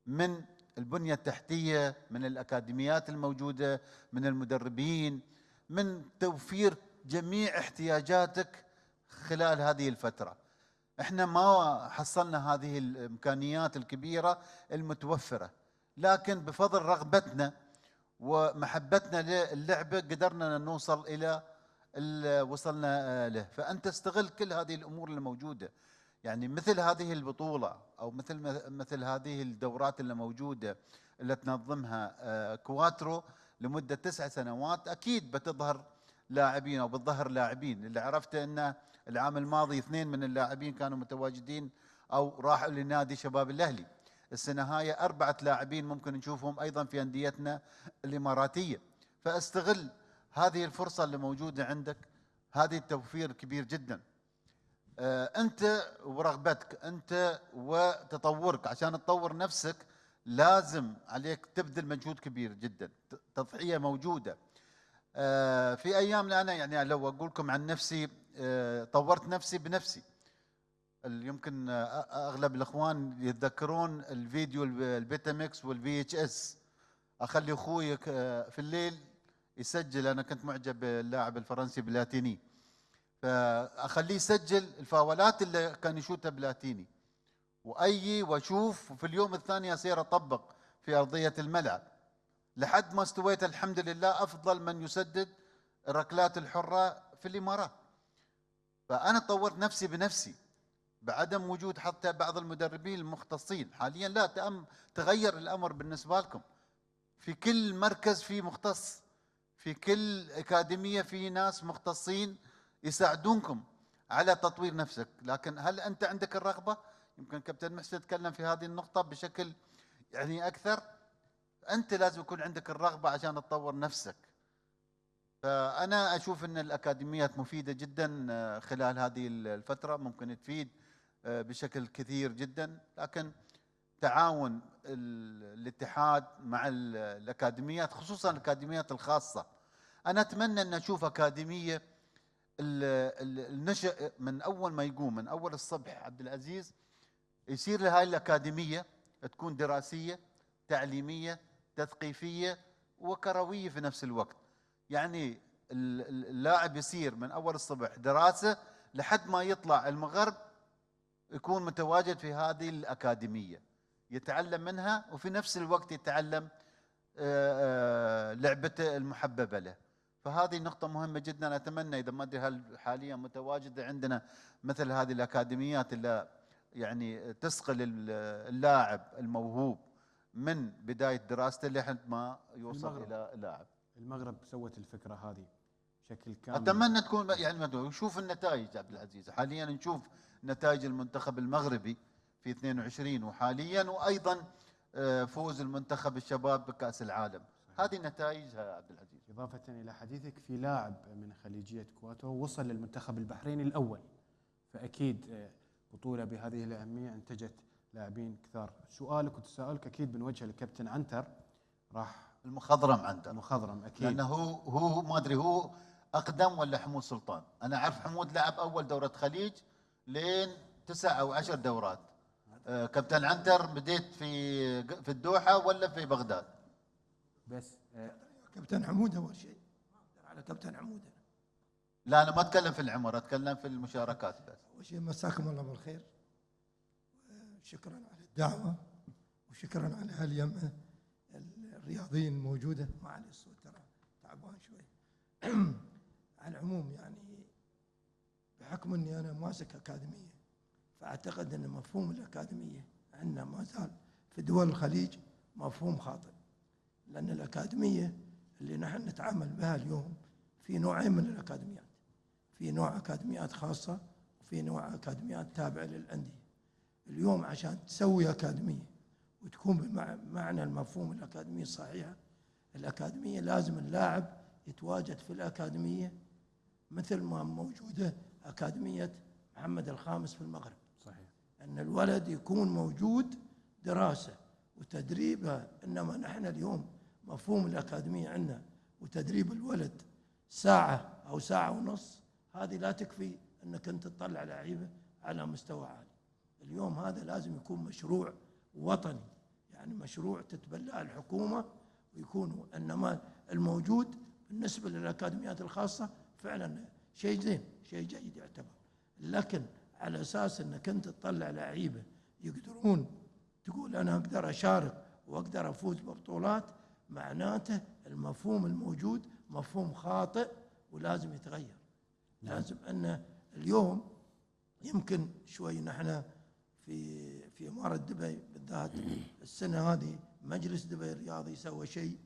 من البنية التحتية، من الأكاديميات الموجودة، من المدربين، من توفير جميع احتياجاتك خلال هذه الفترة. احنا ما حصلنا هذه الإمكانيات الكبيرة المتوفرة، لكن بفضل رغبتنا ومحبتنا للعبة قدرنا نوصل إلى وصلنا له. فأنت استغل كل هذه الأمور الموجودة، يعني مثل هذه البطولة أو مثل هذه الدورات اللي موجودة اللي تنظمها كواترو لمدة 9 سنوات، أكيد بتظهر لاعبين أو بتظهر لاعبين. اللي عرفته أن العام الماضي 2 من اللاعبين كانوا متواجدين أو راحوا لنادي شباب الأهلي. السنة هاي 4 لاعبين ممكن نشوفهم أيضا في أنديتنا الإماراتية. فاستغل هذه الفرصة اللي موجودة عندك، هذه التوفير كبير جدا. أنت ورغبتك أنت وتطورك، عشان تطور نفسك لازم عليك تبذل مجهود كبير جدا، تضحية موجودة. في أيام أنا يعني لو أقول لكم عن نفسي، طورت نفسي بنفسي. يمكن أغلب الأخوان يتذكرون الفيديو البيتامكس والفي اتش اس. أخلي أخوي في الليل يسجل، أنا كنت معجب باللاعب الفرنسي بلاتيني، فأخليه يسجل الفاولات اللي كان يشوتها بلاتيني وأشوف، وفي اليوم الثاني أصير أطبق في أرضية الملعب لحد ما استويت الحمد لله أفضل من يسدد الركلات الحرة في الإمارات. فأنا طورت نفسي بنفسي بعدم وجود حتى بعض المدربين المختصين. حاليا لا، تغير الأمر بالنسبة لكم، في كل مركز في مختص في كل أكاديمية في ناس مختصين يساعدونكم على تطوير نفسك، لكن هل أنت عندك الرغبة؟ يمكن كابتن محسن تكلم في هذه النقطة بشكل يعني أكثر. أنت لازم يكون عندك الرغبة عشان تطور نفسك. فأنا أشوف أن الأكاديميات مفيدة جدا خلال هذه الفترة، ممكن تفيد بشكل كثير جدا، لكن تعاون الاتحاد مع الأكاديميات، خصوصا الأكاديميات الخاصة. أنا أتمنى أن أشوف أكاديمية النشأ من أول ما يقوم، من أول الصبح عبد العزيز، يصير لهاي الأكاديمية تكون دراسية تعليمية تثقيفية وكروية في نفس الوقت. يعني اللاعب يصير من أول الصبح دراسة لحد ما يطلع المغرب يكون متواجد في هذه الأكاديمية، يتعلم منها وفي نفس الوقت يتعلم لعبته المحببة له. فهذه نقطة مهمة جدا. أتمنى إذا ما أدري هل حاليا متواجدة عندنا مثل هذه الأكاديميات اللي يعني تسقل اللاعب الموهوب من بداية دراسته لحد ما يوصل إلى اللاعب. المغرب سوت الفكرة هذه بشكل كامل. أتمنى تكون يعني نشوف النتائج عبد العزيز. حاليا نشوف نتائج المنتخب المغربي في 22 وحاليا، وأيضا فوز المنتخب الشباب بكأس العالم. هذه نتائجها عبد العزيز. إضافة إلى حديثك، في لاعب من خليجية كواتو وصل للمنتخب البحريني الأول، فأكيد بطولة بهذه الأهمية أنتجت لاعبين كثار. سؤالك وتساؤلك أكيد بنوجهه للكابتن عنتر. راح المخضرم عنتر، المخضرم أكيد، لأنه هو ما أدري هو أقدم ولا حمود سلطان. أنا أعرف حمود لعب أول دورة خليج لين 9 أو 10 دورات. كابتن عنتر بديت في الدوحة ولا في بغداد؟ بس كابتن حمود أول شيء، على كابتن حمود. لا أنا ما أتكلم في العمر، أتكلم في المشاركات بس. أول شيء مساكم الله بالخير، شكرا على الدعوة وشكرا على هاليمة الرياضيين الموجودة. معلش الصوت ترى تعبان شوي. على العموم يعني بحكم أني أنا ماسك أكاديمية، فأعتقد أن مفهوم الأكاديمية عندنا ما زال في دول الخليج مفهوم خاطئ، لأن الأكاديمية اللي نحن نتعامل بها اليوم في نوعين من الأكاديميات، في نوع أكاديميات خاصة وفي نوع أكاديميات تابعة للأندية. اليوم عشان تسوي أكاديمية وتكون بمعنى المفهوم الأكاديمية الصحيحة، الأكاديمية لازم اللاعب يتواجد في الأكاديمية مثل ما موجودة أكاديمية محمد الخامس في المغرب. صحيح. أن الولد يكون موجود دراسة وتدريبه. إنما نحن اليوم مفهوم الأكاديمية عندنا وتدريب الولد ساعة أو ساعة ونص، هذه لا تكفي أنك أنت تطلع لعيبة على مستوى عالي. اليوم هذا لازم يكون مشروع وطني، يعني مشروع تتبناه الحكومة ويكون. إنما الموجود بالنسبة للأكاديميات الخاصة فعلا شيء زين، شيء جيد يعتبر، لكن على أساس أنك أنت تطلع لعيبة يقدرون تقول أنا أقدر أشارك وأقدر أفوز ببطولات، معناته المفهوم الموجود مفهوم خاطئ ولازم يتغير. لازم أن اليوم يمكن شوي نحن في إمارة دبي بالذات السنة هذه مجلس دبي الرياضي سوى شيء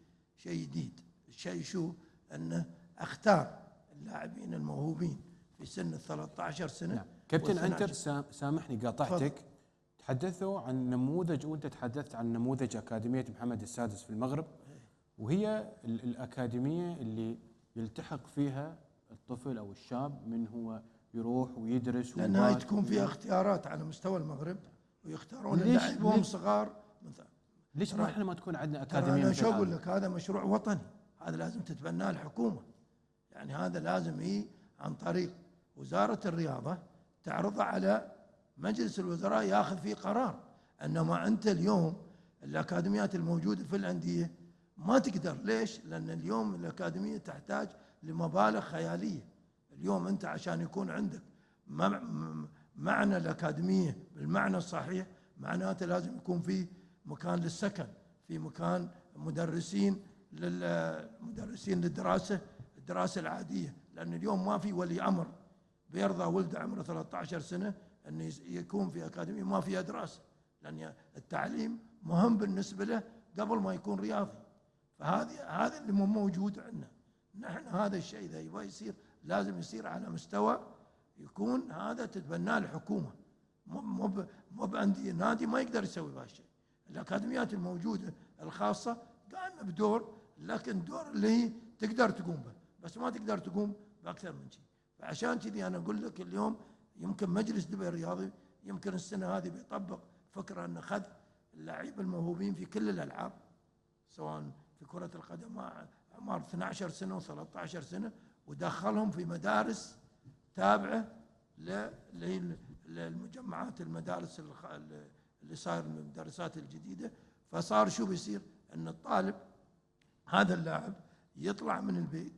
جديد. الشيء شو؟ أنه اختار اللاعبين الموهوبين في سن 13 سنة. نعم. كابتن عنتر سامحني قاطعتك، تحدثوا عن نموذج، وانت تحدثت عن نموذج أكاديمية محمد السادس في المغرب، وهي الأكاديمية اللي يلتحق فيها الطفل أو الشاب من هو يروح ويدرس، لأنها تكون فيها اختيارات على مستوى المغرب ويختارون اللاعبين وهم صغار. ليش ما احنا ما تكون عندنا أكاديمية؟ أنا شو أقول لك، هذا مشروع وطني، هذا لازم تتبناه الحكومة. يعني هذا لازم عن طريق وزارة الرياضة تعرضه على مجلس الوزراء ياخذ فيه قرار. انما انت اليوم الاكاديميات الموجوده في الانديه ما تقدر. ليش؟ لان اليوم الاكاديميه تحتاج لمبالغ خياليه. اليوم انت عشان يكون عندك معنى الاكاديميه بالمعنى الصحيح، معناته لازم يكون في مكان للسكن، في مكان مدرسين للدراسه العاديه. لان اليوم ما في ولي امر بيرضى ولده عمره 13 سنه أن يكون في أكاديمية ما فيها دراسة، لأن التعليم مهم بالنسبة له قبل ما يكون رياضي. فهذا اللي مو موجود عندنا. نحن هذا الشيء إذا يبغى يصير لازم يصير على مستوى يكون هذا تتبناه الحكومة، مو عندي نادي ما يقدر يسوي بهالشيء. الأكاديميات الموجودة الخاصة قائمة بدور، لكن دور اللي هي تقدر تقوم به، بس ما تقدر تقوم بأكثر من شيء. فعشان كذي أنا أقول لك اليوم يمكن مجلس دبي الرياضي يمكن السنة هذه بيطبق فكرة أن أخذ اللاعبين الموهوبين في كل الألعاب، سواء في كرة القدم أعمار 12 سنة و13 سنة، ودخلهم في مدارس تابعة للمجمعات المدارس اللي صاير من المدرسات الجديدة. فصار شو بيصير؟ أن الطالب هذا اللاعب يطلع من البيت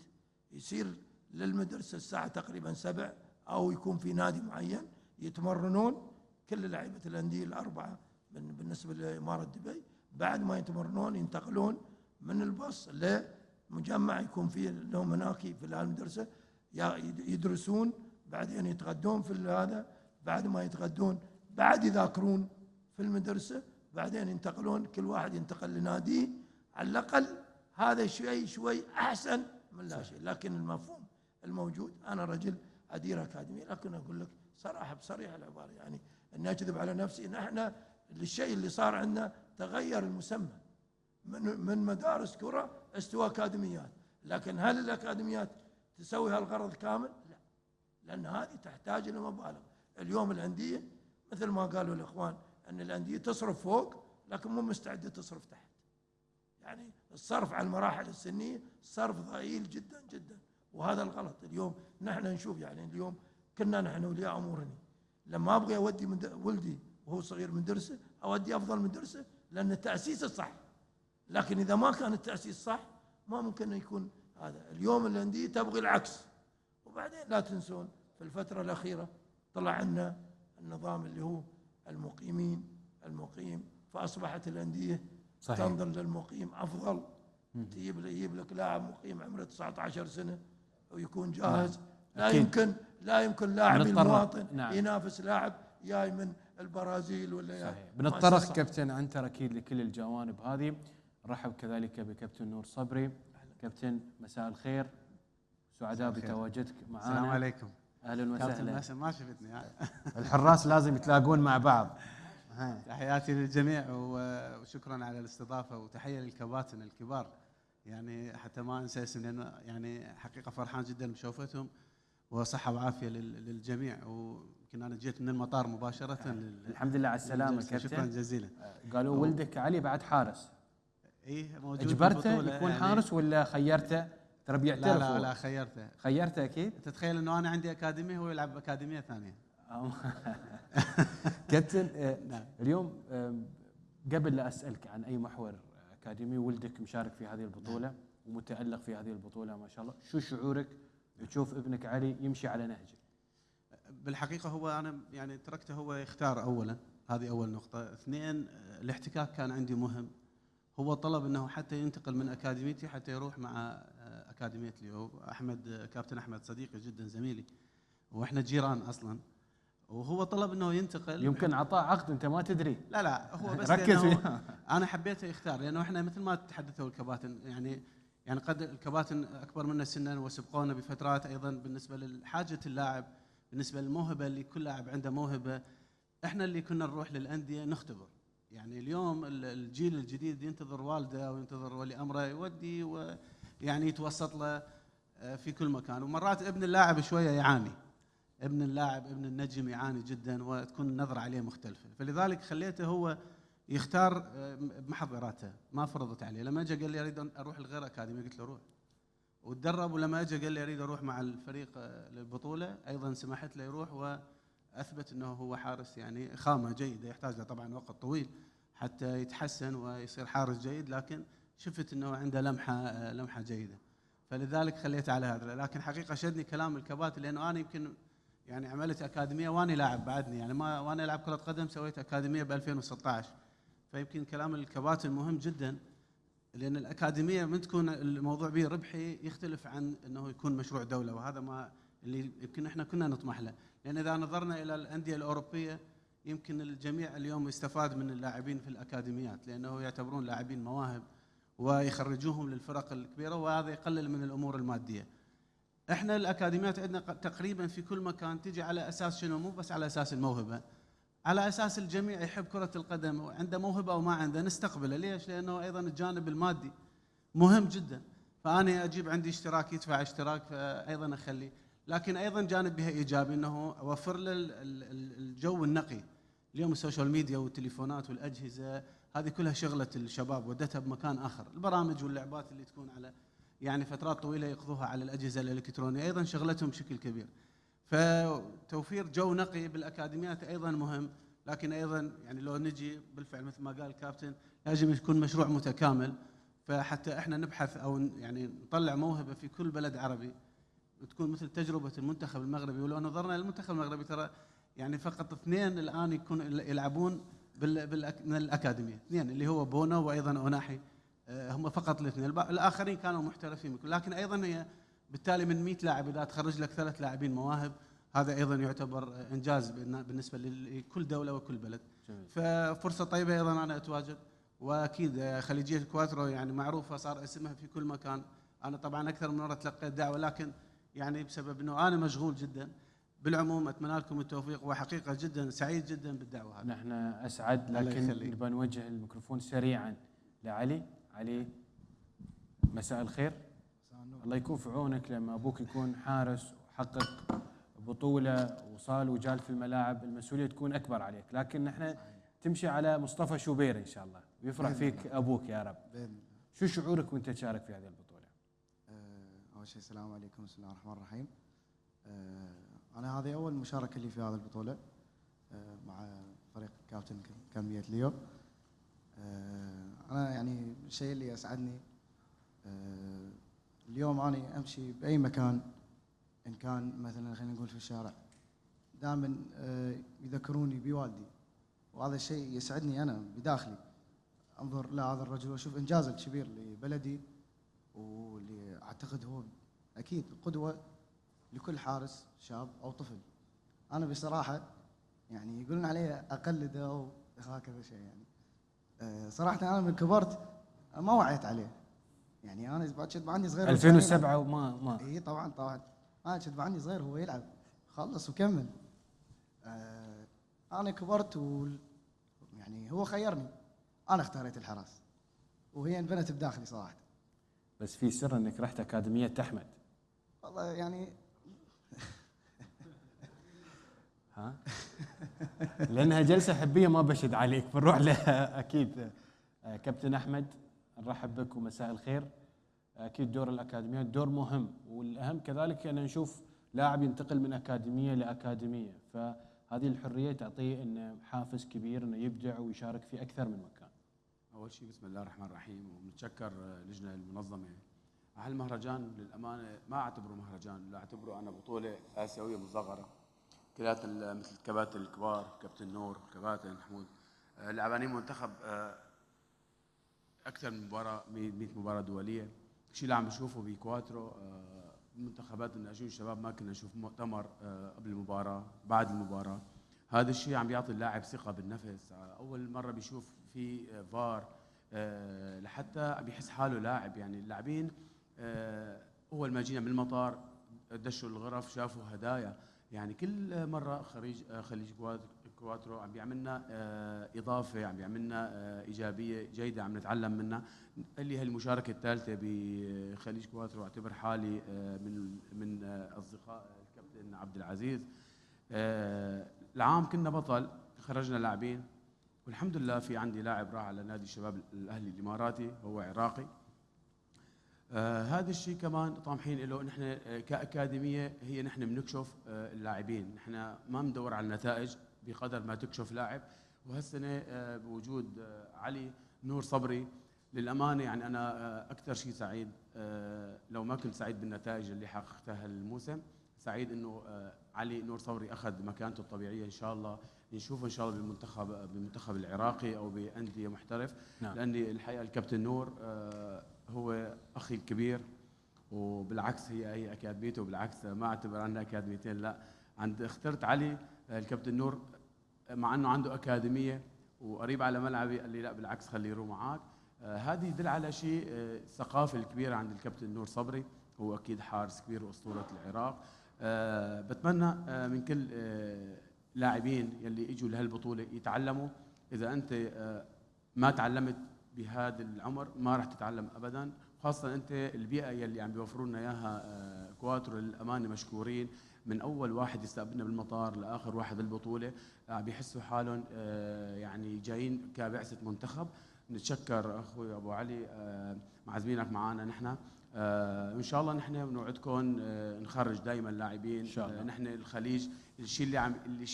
يصير للمدرسة الساعة تقريبا 7 أو يكون في نادي معين يتمرنون كل لاعيبة الأندية الأربعة بالنسبة لإمارة دبي. بعد ما يتمرنون ينتقلون من الباص لمجمع يكون فيه لهم هناك في المدرسة يدرسون، بعدين يتغدون في هذا، بعد ما يتغدون بعد يذاكرون في المدرسة، بعدين ينتقلون كل واحد ينتقل لناديه. على الأقل هذا شوي أحسن من لا شيء. لكن المفهوم الموجود، أنا رجل أدير أكاديمية، لكن أقول لك صراحة بصريح العبارة يعني أن أكذب على نفسي، نحن الشيء اللي صار عندنا تغير المسمى من مدارس كرة استوى أكاديميات. لكن هل الأكاديميات تسوي هالغرض كامل؟ لا، لأن هذه تحتاج إلى مبالغ. اليوم الأندية مثل ما قالوا الإخوان أن الأندية تصرف فوق لكن مو مستعدة تصرف تحت. يعني الصرف على المراحل السنية صرف ضئيل جدا جدا، وهذا الغلط. اليوم نحن نشوف يعني اليوم كنا نحن أولياء أمور لما أبغى أودي ولدي وهو صغير مدرسة أودي أفضل مدرسة لأن التأسيس الصح. لكن إذا ما كان التأسيس صح ما ممكن يكون هذا. اليوم الأندية تبغي العكس. وبعدين لا تنسون في الفترة الأخيرة طلع عنا النظام اللي هو المقيم، فأصبحت الأندية تنظر للمقيم أفضل. يجيب لك لاعب مقيم عمره 19 سنة ويكون جاهز. لا يمكن لاعب المواطن ينافس لاعب جاي من البرازيل ولا صحيح. بنتطرق كابتن عنتر أكيد لكل الجوانب هذه. رحب كذلك بكابتن نور صبري. كابتن مساء الخير، سعداء بتواجدك معنا. السلام عليكم. أهلا وسهلا. ما شفتني الحراس لازم يتلاقون مع بعض. تحياتي للجميع وشكرا على الاستضافة، وتحية للكباتن الكبار يعني حتى ما أنسى اسم، لأنه يعني حقيقة فرحان جدا بشوفتهم، وصحة وعافية للجميع. ويمكن أنا جيت من المطار مباشرة الحمد لله على السلامة كابتن. شكرا جزيلا. قالوا ولدك علي بعد حارس. إيه موجود. اجبرته يكون يعني حارس ولا خيرته؟ ترى بيعترف. لا خيرته أكيد. تتخيل إنه أنا عندي أكاديمية وهو يلعب أكاديمية ثانية. كابتن اليوم قبل لا أسألك عن أي محور أكاديمي، ولدك مشارك في هذه البطولة ومتألق في هذه البطولة ما شاء الله، شو شعورك تشوف ابنك علي يمشي على نهجه؟ بالحقيقة هو أنا يعني تركته هو يختار أولا، هذه أول نقطة. اثنين، الاحتكاك كان عندي مهم. هو طلب أنه حتى ينتقل من أكاديميتي حتى يروح مع أكاديمية ليو. كابتن أحمد صديقي جدا زميلي، وإحنا جيران أصلا، وهو طلب أنه ينتقل. يمكن عطاء عقد أنت ما تدري. لا هو بس ركز أنا حبيته يختار، لأنه إحنا مثل ما تحدثوا الكباتن يعني قد الكباتن أكبر منا سنا وسبقونا بفترات. أيضا بالنسبة لحاجة اللاعب، بالنسبة للموهبة اللي كل لاعب عنده موهبة، إحنا اللي كنا نروح للأندية نختبر. يعني اليوم الجيل الجديد ينتظر والده وينتظر ولي أمره يودي ويعني يتوسط له في كل مكان. ومرات ابن اللاعب شوية يعاني، ابن النجم يعاني جدا وتكون النظرة عليه مختلفة. فلذلك خليته هو يختار بمحضراته، ما فرضت عليه. لما اجى قال لي اريد اروح لغير اكاديمي، قلت له روح وتدرب. ولما اجى قال لي اريد اروح مع الفريق للبطوله، ايضا سمحت له يروح، واثبت انه هو حارس يعني خامه جيده. يحتاج له طبعا وقت طويل حتى يتحسن ويصير حارس جيد، لكن شفت انه عنده لمحه جيده، فلذلك خليته على هذا. لكن حقيقه شدني كلام الكباتن، لانه انا يمكن يعني عملت اكاديميه واني لاعب بعدني، يعني ما وانا العب كره قدم سويت اكاديميه ب 2016. فيمكن كلام الكباتن مهم جدا، لان الاكاديميه من تكون الموضوع به ربحي يختلف عن انه يكون مشروع دوله، وهذا ما اللي يمكن احنا كنا نطمح له. لان اذا نظرنا الى الانديه الاوروبيه يمكن الجميع اليوم يستفاد من اللاعبين في الاكاديميات، لانه يعتبرون لاعبين مواهب ويخرجوهم للفرق الكبيره، وهذا يقلل من الامور الماديه. احنا الاكاديميات عندنا تقريبا في كل مكان تجي على اساس شنو؟ مو بس على اساس الموهبه، على اساس الجميع يحب كره القدم وعنده موهبه او ما عنده نستقبله. ليش؟ لانه ايضا الجانب المادي مهم جدا. فانا اجيب عندي اشتراك يدفع اشتراك فايضا اخليه، لكن ايضا جانب بها ايجابي انه اوفر له الجو النقي. اليوم السوشيال ميديا والتليفونات والاجهزه هذه كلها شغله الشباب ودتها بمكان اخر، البرامج واللعبات اللي تكون على يعني فترات طويله يقضوها على الاجهزه الالكترونيه ايضا شغلتهم بشكل كبير. فتوفير جو نقي بالاكاديميات ايضا مهم، لكن ايضا يعني لو نجي بالفعل مثل ما قال الكابتن لازم يكون مشروع متكامل. فحتى احنا نبحث او يعني نطلع موهبه في كل بلد عربي وتكون مثل تجربه المنتخب المغربي. ولو نظرنا للمنتخب المغربي ترى يعني فقط 2 الان يكون يلعبون من الاكاديميه، 2 اللي هو بونا وايضا اوناحي، هم فقط الاثنين، الاخرين كانوا محترفين. لكن ايضا هي بالتالي من 100 لاعب اذا تخرج لك 3 لاعبين مواهب، هذا ايضا يعتبر انجاز بالنسبه لكل دوله وكل بلد. ففرصه طيبه ايضا انا اتواجد، واكيد خليجيه الكواترو يعني معروفه صار اسمها في كل مكان. انا طبعا اكثر من مره تلقيت دعوه، لكن يعني بسبب انه انا مشغول جدا. بالعموم اتمنى لكم التوفيق، وحقيقه جدا سعيد جدا بالدعوه هذه. نحن اسعد، لكن نبغى نوجه الميكروفون سريعا لعلي. علي مساء الخير. الله يكون في عونك لما ابوك يكون حارس وحقق بطوله وصال وجال في الملاعب، المسؤوليه تكون اكبر عليك، لكن نحن تمشي على مصطفى شوبير ان شاء الله ويفرح فيك ابوك يا رب. شو شعورك وانت تشارك في هذه البطوله؟ اول شيء السلام عليكم، بسم الله الرحمن الرحيم. انا هذه اول مشاركه لي في هذه البطوله مع فريق كابتن كامبية ليو. انا يعني الشيء اللي يسعدني اليوم اني امشي باي مكان، ان كان مثلا خلينا نقول في الشارع، دائما يذكروني بوالدي، وهذا الشيء يسعدني انا بداخلي. انظر لهذا الرجل واشوف انجازه الكبير لبلدي، واللي اعتقد هو اكيد قدوه لكل حارس شاب او طفل. انا بصراحه يعني يقولون علي اقلده او هكذا شيء، يعني صراحه انا من كبرت ما وعيت عليه. يعني انا بعد كنت عني صغير 2007 وما اي طبعا انا كنت عني صغير هو يلعب، خلص وكمل. انا كبرت يعني هو خيرني، انا اختاريت الحراس وهي انبنت بداخلي صراحه. بس في سر انك رحت اكاديميه احمد. والله يعني ها لانها جلسه حبيه ما بشد عليك، بنروح لها اكيد. كابتن احمد نرحب بك ومساء الخير. اكيد دور الاكاديميات دور مهم، والاهم كذلك ان نشوف لاعب ينتقل من اكاديميه لاكاديميه، فهذه الحريه تعطيه انه حافز كبير انه يبدع ويشارك في اكثر من مكان. اول شيء بسم الله الرحمن الرحيم، ونتشكر اللجنه المنظمه. هالمهرجان للامانه ما اعتبره مهرجان، لا اعتبره انا بطوله اسيويه مصغره. كلياتنا مثل الكباتن الكبار، كابتن نور، كباتن حمود، لاعبين منتخب اكثر من مباراه، 100 مباراه دوليه. الشيء اللي عم نشوفه بكواترو منتخبات الناشئين الشباب ما كنا نشوف مؤتمر قبل المباراه بعد المباراه. هذا الشيء عم بيعطي اللاعب ثقه بالنفس، اول مره بيشوف في فار لحتى عم بيحس حاله لاعب. يعني اللاعبين اول ما جينا من المطار دشوا الغرف شافوا هدايا، يعني كل مره خليج كواترو عم بيعملنا اضافه، عم بيعملنا ايجابيه جيده عم نتعلم منها. اللي هالمشاركه الثالثه بخليج كواترو اعتبر حالي من اصدقاء الكابتن عبد العزيز. العام كنا بطل، خرجنا لاعبين، والحمد لله في عندي لاعب راح على نادي الشباب الاهلي الاماراتي هو عراقي. هذا الشيء كمان طامحين له. نحن كاكاديميه هي نحن بنكشف اللاعبين، نحن ما بندور على النتائج بقدر ما تكشف لاعب. وهالسنه بوجود علي نور صبري، للامانه يعني انا اكثر شيء سعيد، لو ما كنت سعيد بالنتائج اللي حققتها الموسم، سعيد انه علي نور صبري اخذ مكانته الطبيعيه. ان شاء الله نشوفه ان شاء الله بالمنتخب العراقي او بانديه محترف. نعم. لاني الحقيقه الكابتن نور هو اخي الكبير، وبالعكس هي اكاديميته، وبالعكس ما اعتبر عندنا اكاديميتين، لا اخترت علي الكابتن نور مع انه عنده اكاديميه وقريب على ملعبي، قال لي لا بالعكس خليه يروح معك. هذه يدل على شيء، الثقافه الكبيره عند الكابتن نور صبري، هو اكيد حارس كبير واسطوره العراق. بتمنى من كل لاعبين يلي اجوا لهالبطوله يتعلموا. اذا انت ما تعلمت بهذا العمر ما راح تتعلم ابدا، خاصه انت البيئه يلي عم بيوفروا لنا اياها كواترو للامانه مشكورين، من اول واحد يستقبلنا بالمطار لاخر واحد بالبطوله بيحسوا حالهم يعني جايين كبعثه منتخب. نتشكر اخوي ابو علي معزمينك معنا نحن، ان شاء الله نحن بنوعدكم نخرج دائما لاعبين. ان شاء الله نحن الخليج الشيء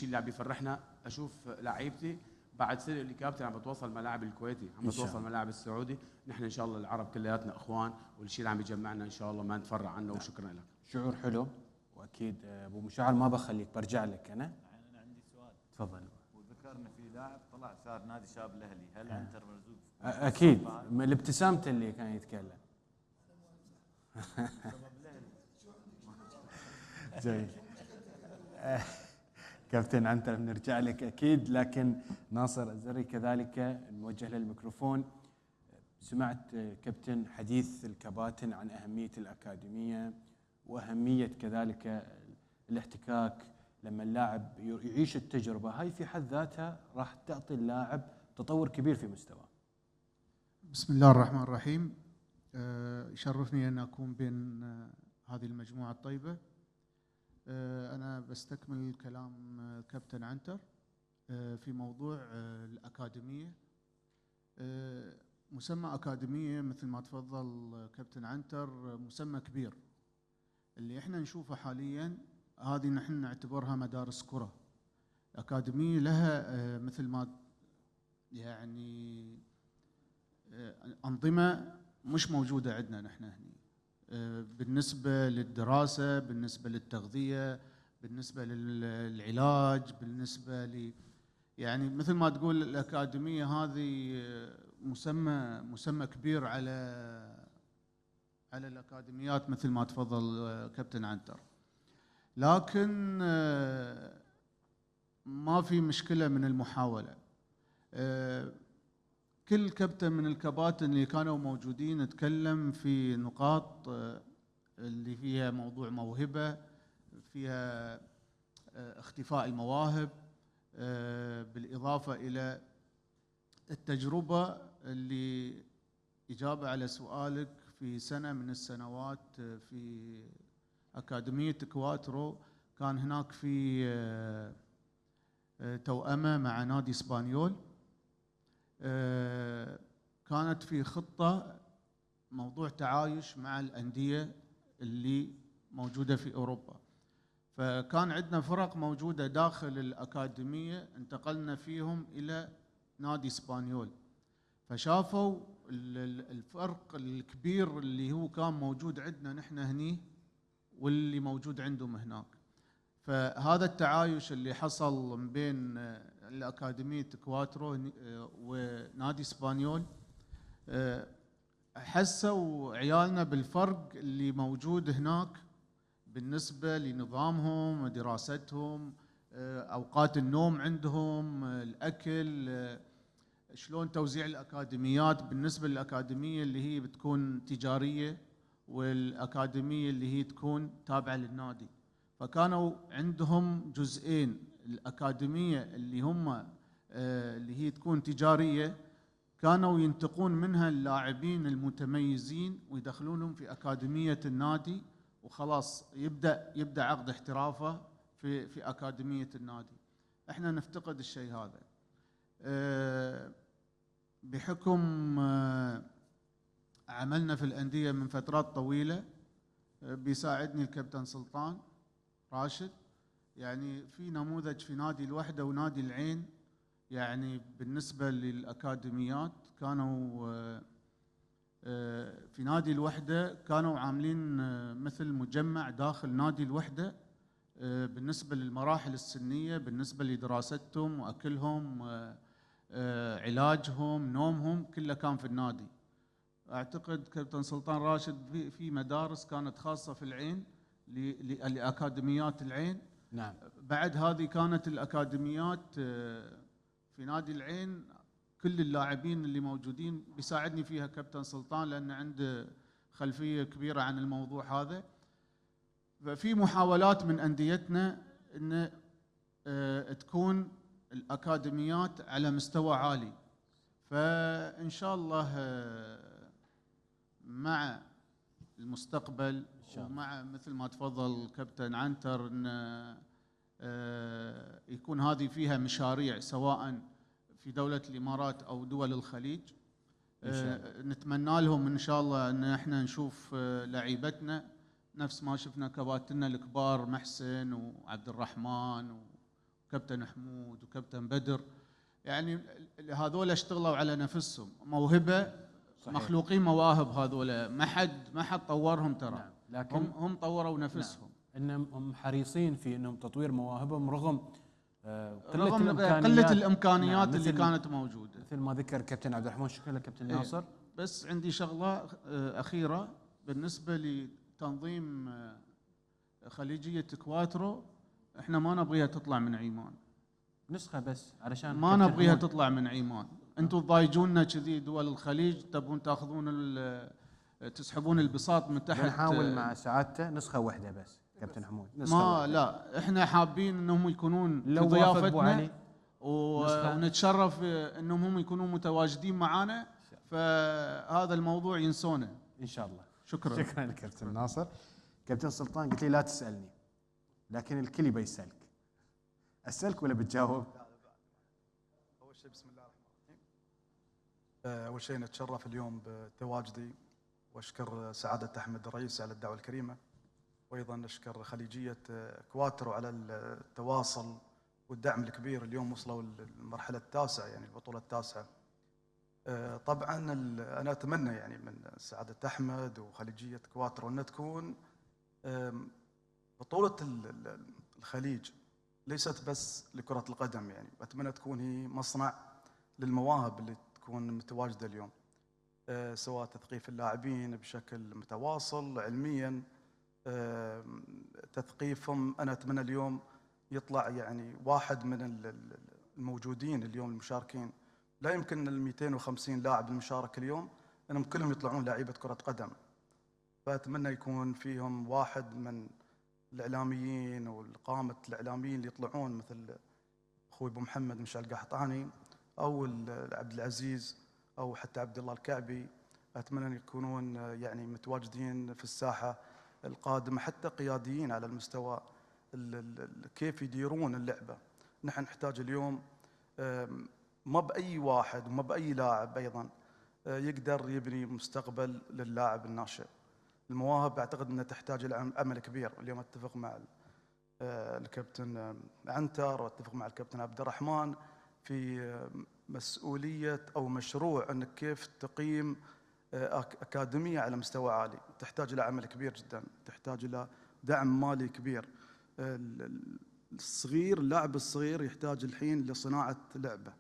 اللي عم بيفرحنا اشوف لعيبتي بعد سنه اللي كابتن عم بتوصل ملاعب الكويتي، عم بتوصل ملاعب السعودي. نحن ان شاء الله العرب كلياتنا اخوان، والشيء اللي عم بيجمعنا ان شاء الله ما نتفرع عنه. وشكرا لك. شعور حلو، واكيد ابو مشاعر ما بخليك، برجع لك انا عندي سؤال. تفضل. وذكرنا في لاعب طلع صار نادي شاب الاهلي، هل عنتر مرزوق؟ اكيد من ابتسامته اللي كان يتكلم. جيد. كابتن عنتر بنرجع لك اكيد، لكن ناصر الزري كذلك نوجه له الميكروفون. سمعت كابتن حديث الكباتن عن اهميه الاكاديميه واهميه كذلك الاحتكاك لما اللاعب يعيش التجربه هاي في حد ذاتها راح تعطي اللاعب تطور كبير في مستواه. بسم الله الرحمن الرحيم. يشرفني ان اكون بين هذه المجموعه الطيبه. أنا بستكمل كلام كابتن عنتر في موضوع الأكاديمية. مسمى أكاديمية مثل ما تفضل كابتن عنتر مسمى كبير. اللي احنا نشوفه حاليا هذه نحن نعتبرها مدارس كرة. الأكاديمية لها مثل ما يعني أنظمة مش موجودة عندنا نحن هنا، بالنسبة للدراسة، بالنسبة للتغذية، بالنسبة للعلاج، بالنسبة يعني مثل ما تقول الأكاديمية هذه مسمى كبير على الأكاديميات مثل ما تفضل كابتن عنتر. لكن ما في مشكلة من المحاولة. كل كابتن من الكباتن اللي كانوا موجودين تكلم في نقاط اللي فيها موضوع موهبة، فيها اختفاء المواهب، بالإضافة إلى التجربة اللي إجابة على سؤالك في سنة من السنوات في أكاديمية كواترو كان هناك في توأمة مع نادي اسبانيول. كانت في خطة موضوع تعايش مع الأندية اللي موجودة في أوروبا، فكان عندنا فرق موجودة داخل الأكاديمية انتقلنا فيهم إلى نادي اسبانيول، فشافوا الفرق الكبير اللي هو كان موجود عندنا نحن هني واللي موجود عندهم هناك. فهذا التعايش اللي حصل من بين الأكاديمية كواترو ونادي اسبانيول حسوا عيالنا بالفرق اللي موجود هناك بالنسبة لنظامهم، دراستهم، أوقات النوم عندهم، الأكل، شلون توزيع الأكاديميات بالنسبة للأكاديمية اللي هي بتكون تجارية والأكاديمية اللي هي تكون تابعة للنادي. فكانوا عندهم جزئين، الأكاديمية اللي هم اللي هي تكون تجارية كانوا ينتقون منها اللاعبين المتميزين ويدخلونهم في أكاديمية النادي، وخلاص يبدأ عقد احترافه في أكاديمية النادي. احنا نفتقد الشيء هذا بحكم عملنا في الأندية من فترات طويلة. بيساعدني الكابتن سلطان راشد، يعني في نموذج في نادي الوحدة ونادي العين. يعني بالنسبة للأكاديميات كانوا في نادي الوحدة كانوا عاملين مثل مجمع داخل نادي الوحدة بالنسبة للمراحل السنية، بالنسبة لدراستهم وأكلهم، علاجهم، نومهم، كله كان في النادي. أعتقد كابتن سلطان راشد في مدارس كانت خاصة في العين لأكاديميات العين. نعم. بعد هذه كانت الأكاديميات في نادي العين كل اللاعبين اللي موجودين. بيساعدني فيها كابتن سلطان لأن عنده خلفية كبيرة عن الموضوع هذا. ففي محاولات من أنديتنا أن تكون الأكاديميات على مستوى عالي، فإن شاء الله مع المستقبل ومع مثل ما تفضل كابتن عنتر أن يكون هذه فيها مشاريع سواء في دولة الإمارات أو دول الخليج. نتمنى لهم إن شاء الله أن احنا نشوف لعيبتنا نفس ما شفنا كباتننا الكبار محسن وعبد الرحمن وكابتن حمود وكابتن بدر، يعني هذول اشتغلوا على نفسهم، موهبة صحيح. مخلوقين مواهب هذول، ما حد طورهم ترى. نعم. لكن هم طوروا نفسهم. نعم. انهم حريصين في انهم تطوير مواهبهم رغم قلة الامكانيات نعم. اللي كانت موجودة، مثل ما ذكر كابتن عبد الرحمن. شكرا لك كابتن ناصر. بس عندي شغلة أخيرة بالنسبة لتنظيم خليجية كواترو، احنا ما نبغيها تطلع من عمان، نسخة بس علشان ما نبغيها تطلع من عمان. انتم تضايجونا كذي دول الخليج، تبون تاخذون تسحبون البساط من تحت. نحاول مع سعادته نسخة واحدة بس كابتن حمود، ما لا احنا حابين انهم يكونون في ضيافتنا ونتشرف انهم هم يكونون متواجدين معنا، فهذا الموضوع ينسونه ان شاء الله. شكرا. شكرا لك كابتن ناصر. كابتن سلطان قلت لي لا تسألني، لكن الكل يبي يسألك. أسألك ولا بتجاوب؟ أول شيء بسم الله الرحمن الرحيم. أول شيء نتشرف اليوم بتواجدي، وأشكر سعادة أحمد الرئيس على الدعوة الكريمة، وأيضا أشكر خليجية كواترو على التواصل والدعم الكبير. اليوم وصلوا للمرحلة التاسعة، يعني البطولة التاسعة. طبعا أنا أتمنى يعني من سعادة أحمد وخليجية كواترو أن تكون بطولة الخليج ليست بس لكرة القدم، يعني أتمنى تكون هي مصنع للمواهب اللي تكون متواجدة اليوم، سواء تثقيف اللاعبين بشكل متواصل علميا، تثقيفهم. أنا أتمنى اليوم يطلع يعني واحد من الموجودين اليوم المشاركين، لا يمكن ال 250 لاعب المشارك اليوم أنهم كلهم يطلعون لاعيبة كرة قدم، فأتمنى يكون فيهم واحد من الإعلاميين والقامة الإعلاميين اللي يطلعون، مثل أخوي أبو محمد مشعل القحطاني أو عبد العزيز أو حتى عبد الله الكعبي. أتمنى أن يكونون يعني متواجدين في الساحة القادمة، حتى قياديين على المستوى كيف يديرون اللعبة. نحن نحتاج اليوم ما بأي واحد وما بأي لاعب أيضا يقدر يبني مستقبل للاعب الناشئ. المواهب أعتقد أنها تحتاج إلى عمل كبير. اليوم أتفق مع الكابتن عنتر وأتفق مع الكابتن عبد الرحمن في مسؤولية أو مشروع أنك كيف تقيم أكاديمية على مستوى عالي. تحتاج إلى عمل كبير جدا، تحتاج إلى دعم مالي كبير. الصغير، اللاعب الصغير يحتاج الحين لصناعة لعبة،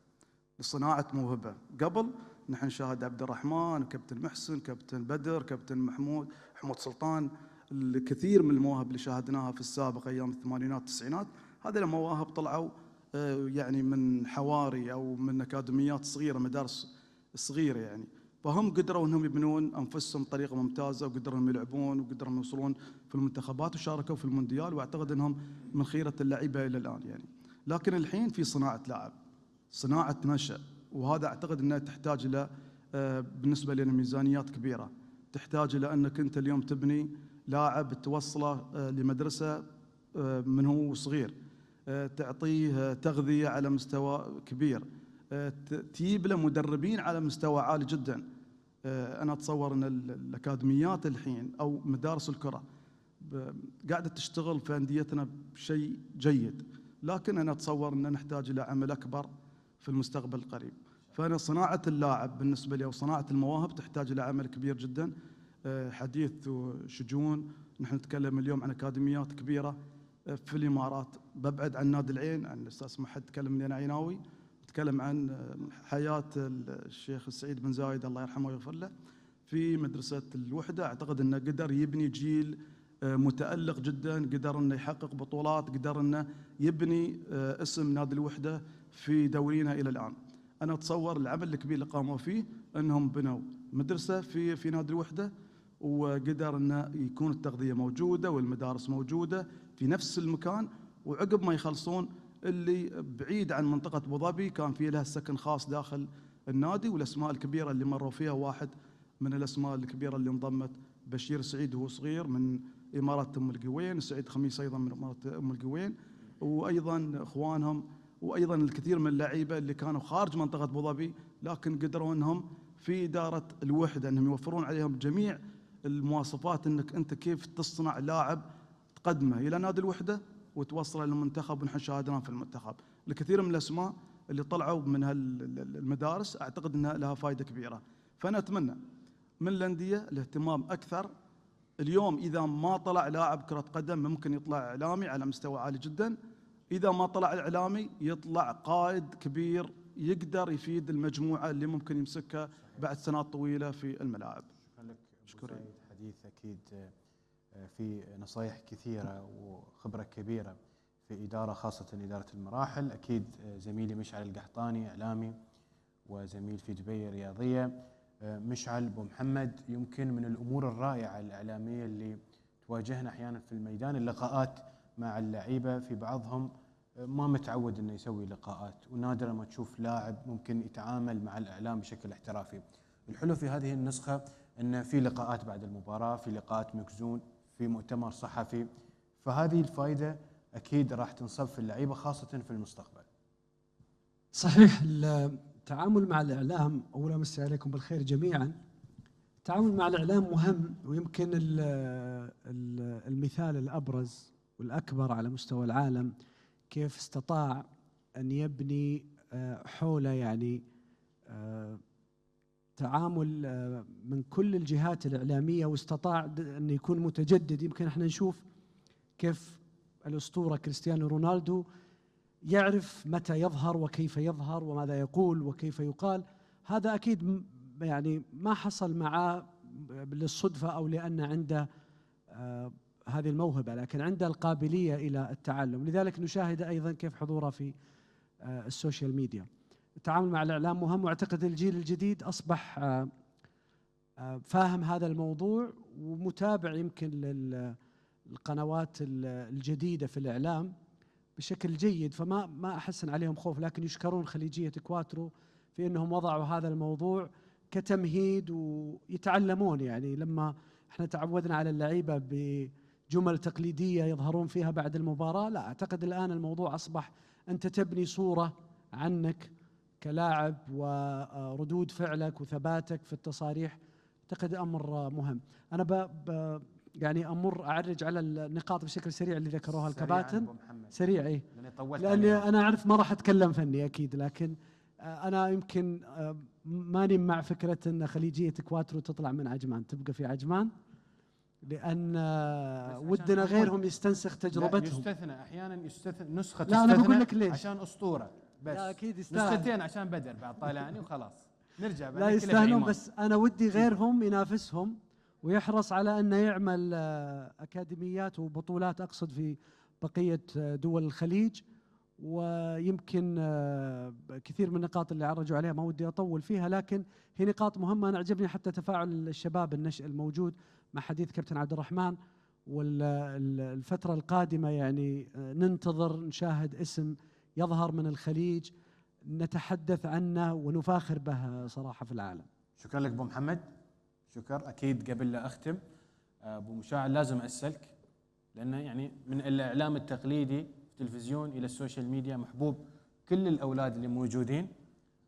لصناعة موهبة. قبل نحن نشاهد عبد الرحمن، كابتن محسن، كابتن بدر، كابتن حمود سلطان، الكثير من المواهب اللي شاهدناها في السابق أيام الثمانينات والتسعينات، هذه المواهب طلعوا يعني من حواري أو من أكاديميات صغيرة، مدارس صغيرة يعني، فهم قدروا أنهم يبنون أنفسهم بطريقة ممتازة، وقدروا أنهم يلعبون، وقدروا أنهم يوصلون في المنتخبات وشاركوا في المونديال، وأعتقد أنهم من خيرة اللعيبة إلى الآن يعني. لكن الحين في صناعة لاعب، صناعة نشأ، وهذا أعتقد أنها تحتاج إلى بالنسبة لنا ميزانيات كبيرة. تحتاج إلى أنك أنت اليوم تبني لاعب توصله لمدرسة من هو صغير، تعطيه تغذية على مستوى كبير، تجيب له مدربين على مستوى عالي جدا. أنا أتصور أن الأكاديميات الحين أو مدارس الكرة قاعدة تشتغل في أنديتنا بشيء جيد، لكن أنا أتصور أن نحتاج إلى عمل أكبر في المستقبل القريب. فأنا صناعة اللاعب بالنسبة لي أو صناعة المواهب تحتاج إلى عمل كبير جدا. حديث وشجون، نحن نتكلم اليوم عن أكاديميات كبيرة في الإمارات، ببعد عن نادي العين، عن الأستاذ محمد تكلم لنا عيناوي، نتكلم عن حياة الشيخ السعيد بن زايد الله يرحمه ويغفر له في مدرسة الوحدة. أعتقد أنه قدر يبني جيل متألق جدا، قدر أنه يحقق بطولات، قدر أنه يبني اسم نادي الوحدة في دورينا إلى الآن. انا اتصور العمل الكبير اللي قاموا فيه انهم بنوا مدرسه في نادي الوحده، وقدر انه يكون التغذيه موجوده والمدارس موجوده في نفس المكان. وعقب ما يخلصون اللي بعيد عن منطقه ابو ظبي كان في لها سكن خاص داخل النادي، والاسماء الكبيره اللي مروا فيها واحد من الاسماء الكبيره اللي انضمت بشير سعيد وهو صغير من اماره ام القوين، سعيد خميس ايضا من اماره ام القوين، وايضا اخوانهم، وايضا الكثير من اللعيبه اللي كانوا خارج منطقه ابو ظبي لكن قدروا انهم في اداره الوحده انهم يوفرون عليهم جميع المواصفات انك انت كيف تصنع لاعب تقدمه الى نادي الوحده وتوصله للمنتخب ونحن شاهدنا في المنتخب. الكثير من الاسماء اللي طلعوا من المدارس اعتقد انها لها فائده كبيره. فانا اتمنى من الانديه الاهتمام اكثر. اليوم اذا ما طلع لاعب كره قدم ممكن يطلع اعلامي على مستوى عالي جدا، اذا ما طلع الاعلامي يطلع قائد كبير يقدر يفيد المجموعه اللي ممكن يمسكها بعد سنوات طويله في الملاعب. شكرا لك حديث اكيد في نصائح كثيره وخبره كبيره في اداره، خاصه اداره المراحل. اكيد زميلي مشعل القحطاني اعلامي وزميل في دبي رياضيه. مشعل ابو محمد، يمكن من الامور الرائعه الاعلاميه اللي تواجهنا احيانا في الميدان اللقاءات مع اللعيبه، في بعضهم ما متعود انه يسوي لقاءات، ونادرا ما تشوف لاعب ممكن يتعامل مع الاعلام بشكل احترافي. الحلو في هذه النسخه ان في لقاءات بعد المباراه، في لقاءات مكزون، في مؤتمر صحفي، فهذه الفائده اكيد راح تنصب في اللعيبه خاصه في المستقبل. صحيح، التعامل مع الاعلام، اولا مسي عليكم بالخير جميعا. التعامل مع الاعلام مهم، ويمكن المثال الابرز والاكبر على مستوى العالم كيف استطاع ان يبني حوله يعني تعامل من كل الجهات الاعلاميه، واستطاع ان يكون متجدد. يمكن احنا نشوف كيف الاسطوره كريستيانو رونالدو يعرف متى يظهر وكيف يظهر وماذا يقول وكيف يقال. هذا اكيد يعني ما حصل معه للصدفه او لان عنده هذه الموهبه، لكن عنده القابليه الى التعلم. لذلك نشاهد ايضا كيف حضوره في السوشيال ميديا. التعامل مع الاعلام مهم، واعتقد الجيل الجديد اصبح فاهم هذا الموضوع ومتابع يمكن للقنوات الجديده في الاعلام بشكل جيد، فما احسن عليهم خوف. لكن يشكرون خليجيه كواترو في انهم وضعوا هذا الموضوع كتمهيد ويتعلمون. يعني لما احنا تعودنا على اللعيبه بجمل تقليديه يظهرون فيها بعد المباراه، لا، اعتقد الان الموضوع اصبح انت تبني صوره عنك كلاعب وردود فعلك وثباتك في التصاريح. اعتقد امر مهم. انا يعني اعرج على النقاط بشكل سريع اللي ذكروها الكباتن. سريع ايه، لاني انا اعرف ما راح اتكلم فني اكيد، لكن انا يمكن ماني مع فكره ان خليجيه كواترو تطلع من عجمان، تبقى في عجمان، لان ودنا غيرهم يستنسخ تجربتهم. يستثنى احيانا، يستثنى نسخه، لا انا بقول لك ليش، عشان اسطوره بس. لا اكيد يستاهل نسختين عشان بدر بعد طالعني وخلاص نرجع. لا يستاهلون، بس انا ودي غيرهم ينافسهم ويحرص على انه يعمل اكاديميات وبطولات، اقصد في بقيه دول الخليج. ويمكن كثير من النقاط اللي عرجوا عليها ما ودي اطول فيها، لكن هي نقاط مهمه. انا عجبني حتى تفاعل الشباب النشء الموجود مع حديث كابتن عبد الرحمن. والفتره القادمه يعني ننتظر نشاهد اسم يظهر من الخليج نتحدث عنه ونفاخر به صراحه في العالم. شكرا لك ابو محمد، شكر. اكيد قبل لا اختم ابو مشاعل لازم اسالك، لانه يعني من الاعلام التقليدي في التلفزيون الى السوشيال ميديا محبوب كل الاولاد اللي موجودين.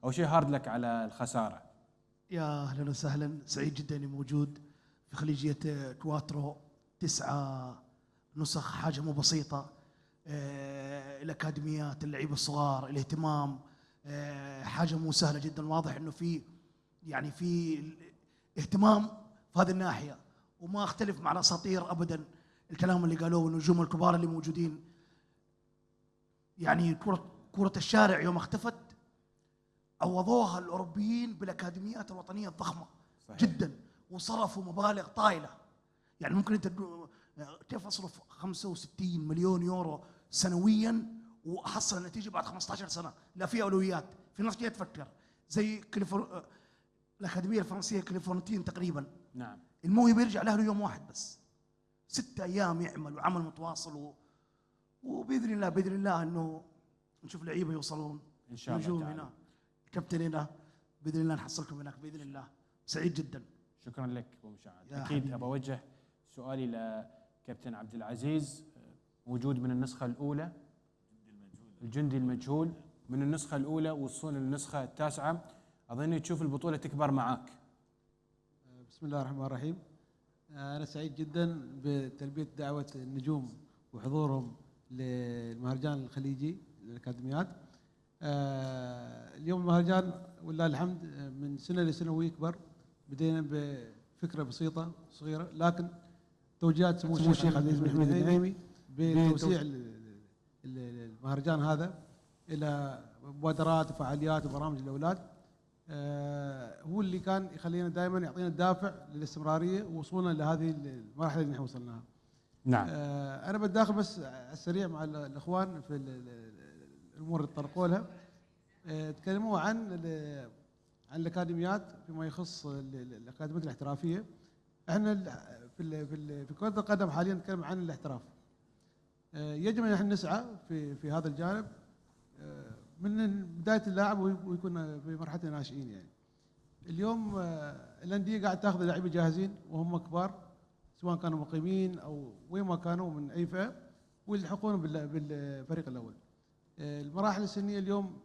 اول شيء هارد لك على الخساره. يا اهلا وسهلا، سعيد جدا اني موجود في خليجيه كواترو. 9 نسخ، حاجه مو بسيطه. الاكاديميات، اللعيبه الصغار، الاهتمام، حاجه مو سهله جدا. واضح انه في يعني في اهتمام في هذه الناحيه، وما اختلف مع الاساطير ابدا الكلام اللي قالوه النجوم الكبار اللي موجودين. يعني كرة الشارع يوم اختفت عوضوها الاوروبيين بالاكاديميات الوطنيه الضخمه صحيح. جدا، وصرفوا مبالغ طايله. يعني ممكن انت كيف اصرف 65 مليون يورو سنويا واحصل النتيجه بعد 15 سنه؟ لا، في اولويات، في ناس جايه تفكر. زي الاكاديميه الفرنسيه كليفورنتين تقريبا. نعم. الموهبه يرجع له يوم واحد بس، 6 ايام يعمل وعمل متواصل وباذن الله باذن الله انه نشوف لعيبه يوصلون ان شاء الله نجوم تعالى. هنا، كابتن هنا، باذن الله نحصلكم هناك باذن الله. سعيد جدا. شكرا لك ابو مشاهد. يا اكيد حبيبي. ابى اوجه سؤالي لكابتن عبد العزيز. موجود من النسخه الاولى الجندي المجهول، من النسخه الاولى وصولا للنسخه التاسعه، اظن تشوف البطوله تكبر معاك. بسم الله الرحمن الرحيم. أنا سعيد جدا بتلبية دعوة النجوم وحضورهم للمهرجان الخليجي للأكاديميات. اليوم المهرجان ولله الحمد من سنة لسنة ويكبر. بدينا بفكرة بسيطة صغيرة، لكن توجيهات سمو الشيخ عبد العزيز بن حميد النعيمي بتوسيع المهرجان هذا إلى مبادرات وفعاليات وبرامج للأولاد. هو اللي كان يخلينا دائما يعطينا الدافع للاستمراريه ووصولنا لهذه المراحل اللي نحن وصلناها. نعم. انا بتداخل بس على السريع مع الاخوان في الامور اللي تطرقوا لها. تكلموا عن الاكاديميات فيما يخص الاكاديميات الاحترافيه. احنا في كره القدم حاليا نتكلم عن الاحتراف. يجب ان نحن نسعى في هذا الجانب من بدايه اللاعب ويكون في مرحله الناشئين. يعني اليوم الانديه قاعد تاخذ لاعبين جاهزين وهم كبار، سواء كانوا مقيمين او وين ما كانوا من اي فئه، ويلحقون بالفريق الاول. المراحل السنيه اليوم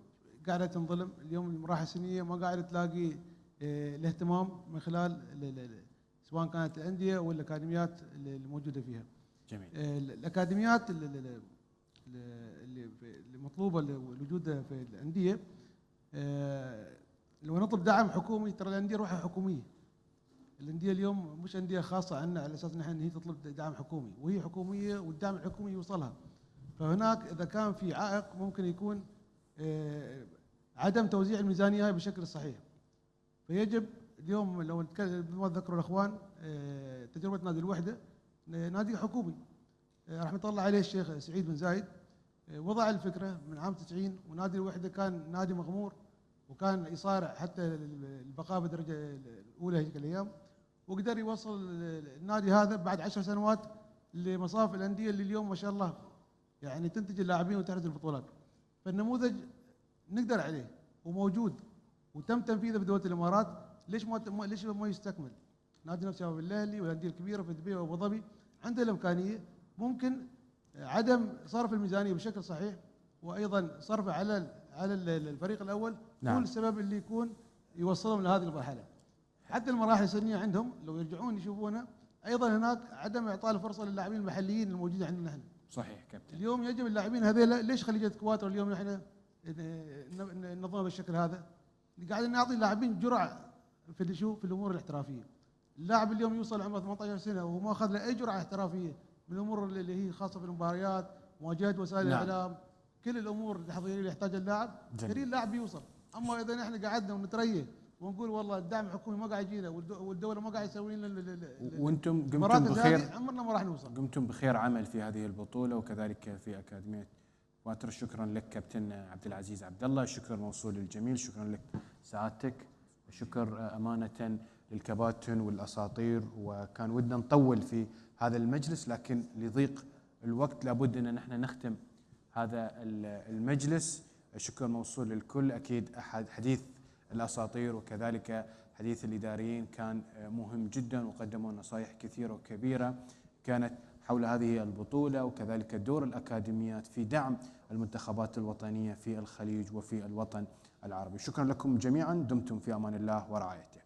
قاعده تنظلم. اليوم المراحل السنيه ما قاعده تلاقي الاهتمام من خلال سواء كانت الانديه ولا الاكاديميات الموجوده فيها. جميل. الاكاديميات اللي مطلوبه الوجود في الانديه، لو نطلب دعم حكومي، ترى الانديه روحها حكوميه. الانديه اليوم مش انديه خاصه عنا على اساس ان هي تطلب دعم حكومي، وهي حكوميه والدعم الحكومي يوصلها. فهناك اذا كان في عائق ممكن يكون عدم توزيع الميزانيه هاي بشكل صحيح. فيجب اليوم لو نتكلم ما ذكروا الاخوان تجربه نادي الوحده، نادي حكومي رحمه الله عليه الشيخ سعيد بن زايد وضع الفكره من عام 90، ونادي الوحده كان نادي مغمور وكان يصارع حتى البقاء بالدرجه الاولى هذيك الايام، وقدر يوصل النادي هذا بعد 10 سنوات لمصاف الانديه اللي اليوم ما شاء الله يعني تنتج اللاعبين وتحرز البطولات. فالنموذج نقدر عليه وموجود وتم تنفيذه بدوله الامارات. ليش ما يستكمل؟ نادي نفس شباب الاهلي والانديه الكبيره في دبي وابو ظبي عنده الامكانيه. ممكن عدم صرف الميزانيه بشكل صحيح وايضا صرفه على الفريق الاول نعم. هو السبب اللي يكون يوصلهم لهذه المرحله. حتى المراحل السنيه عندهم لو يرجعون يشوفونها ايضا هناك عدم اعطاء الفرصه للاعبين المحليين الموجودين عندنا نحن. صحيح كابتن. اليوم يجب اللاعبين هذيلا، ليش خليجه كواتر اليوم نحن ننظمها بالشكل هذا؟ قاعدين نعطي اللاعبين جرعه في الامور الاحترافيه. اللاعب اليوم يوصل عمره 18 سنه وما اخذ له اي جرعه احترافيه من الامور اللي هي خاصه في المباريات، مواجهه وسائل نعم. الاعلام، كل الامور التحضيريه اللي يحتاجها اللاعب تريد اللاعب يوصل. اما اذا نحن قعدنا ونتريث ونقول والله الدعم الحكومي ما قاعد يجينا والدوله ما قاعد يسوي لنا وانتم قمتم بخير، عمرنا ما راح نوصل. قمتم بخير عمل في هذه البطوله وكذلك في اكاديميه كواتر. شكرا لك كابتن عبد العزيز عبد الله، شكرا موصول للجميل، شكرا لك سعادتك، شكر امانه للكباتن والاساطير. وكان ودنا نطول في هذا المجلس لكن لضيق الوقت لابد ان نحن نختم هذا المجلس. شكر موصول للكل. اكيد حديث الاساطير وكذلك حديث الاداريين كان مهم جدا وقدموا نصائح كثيره وكبيره كانت حول هذه البطوله وكذلك دور الاكاديميات في دعم المنتخبات الوطنيه في الخليج وفي الوطن العربي. شكرا لكم جميعا، دمتم في امان الله ورعايته.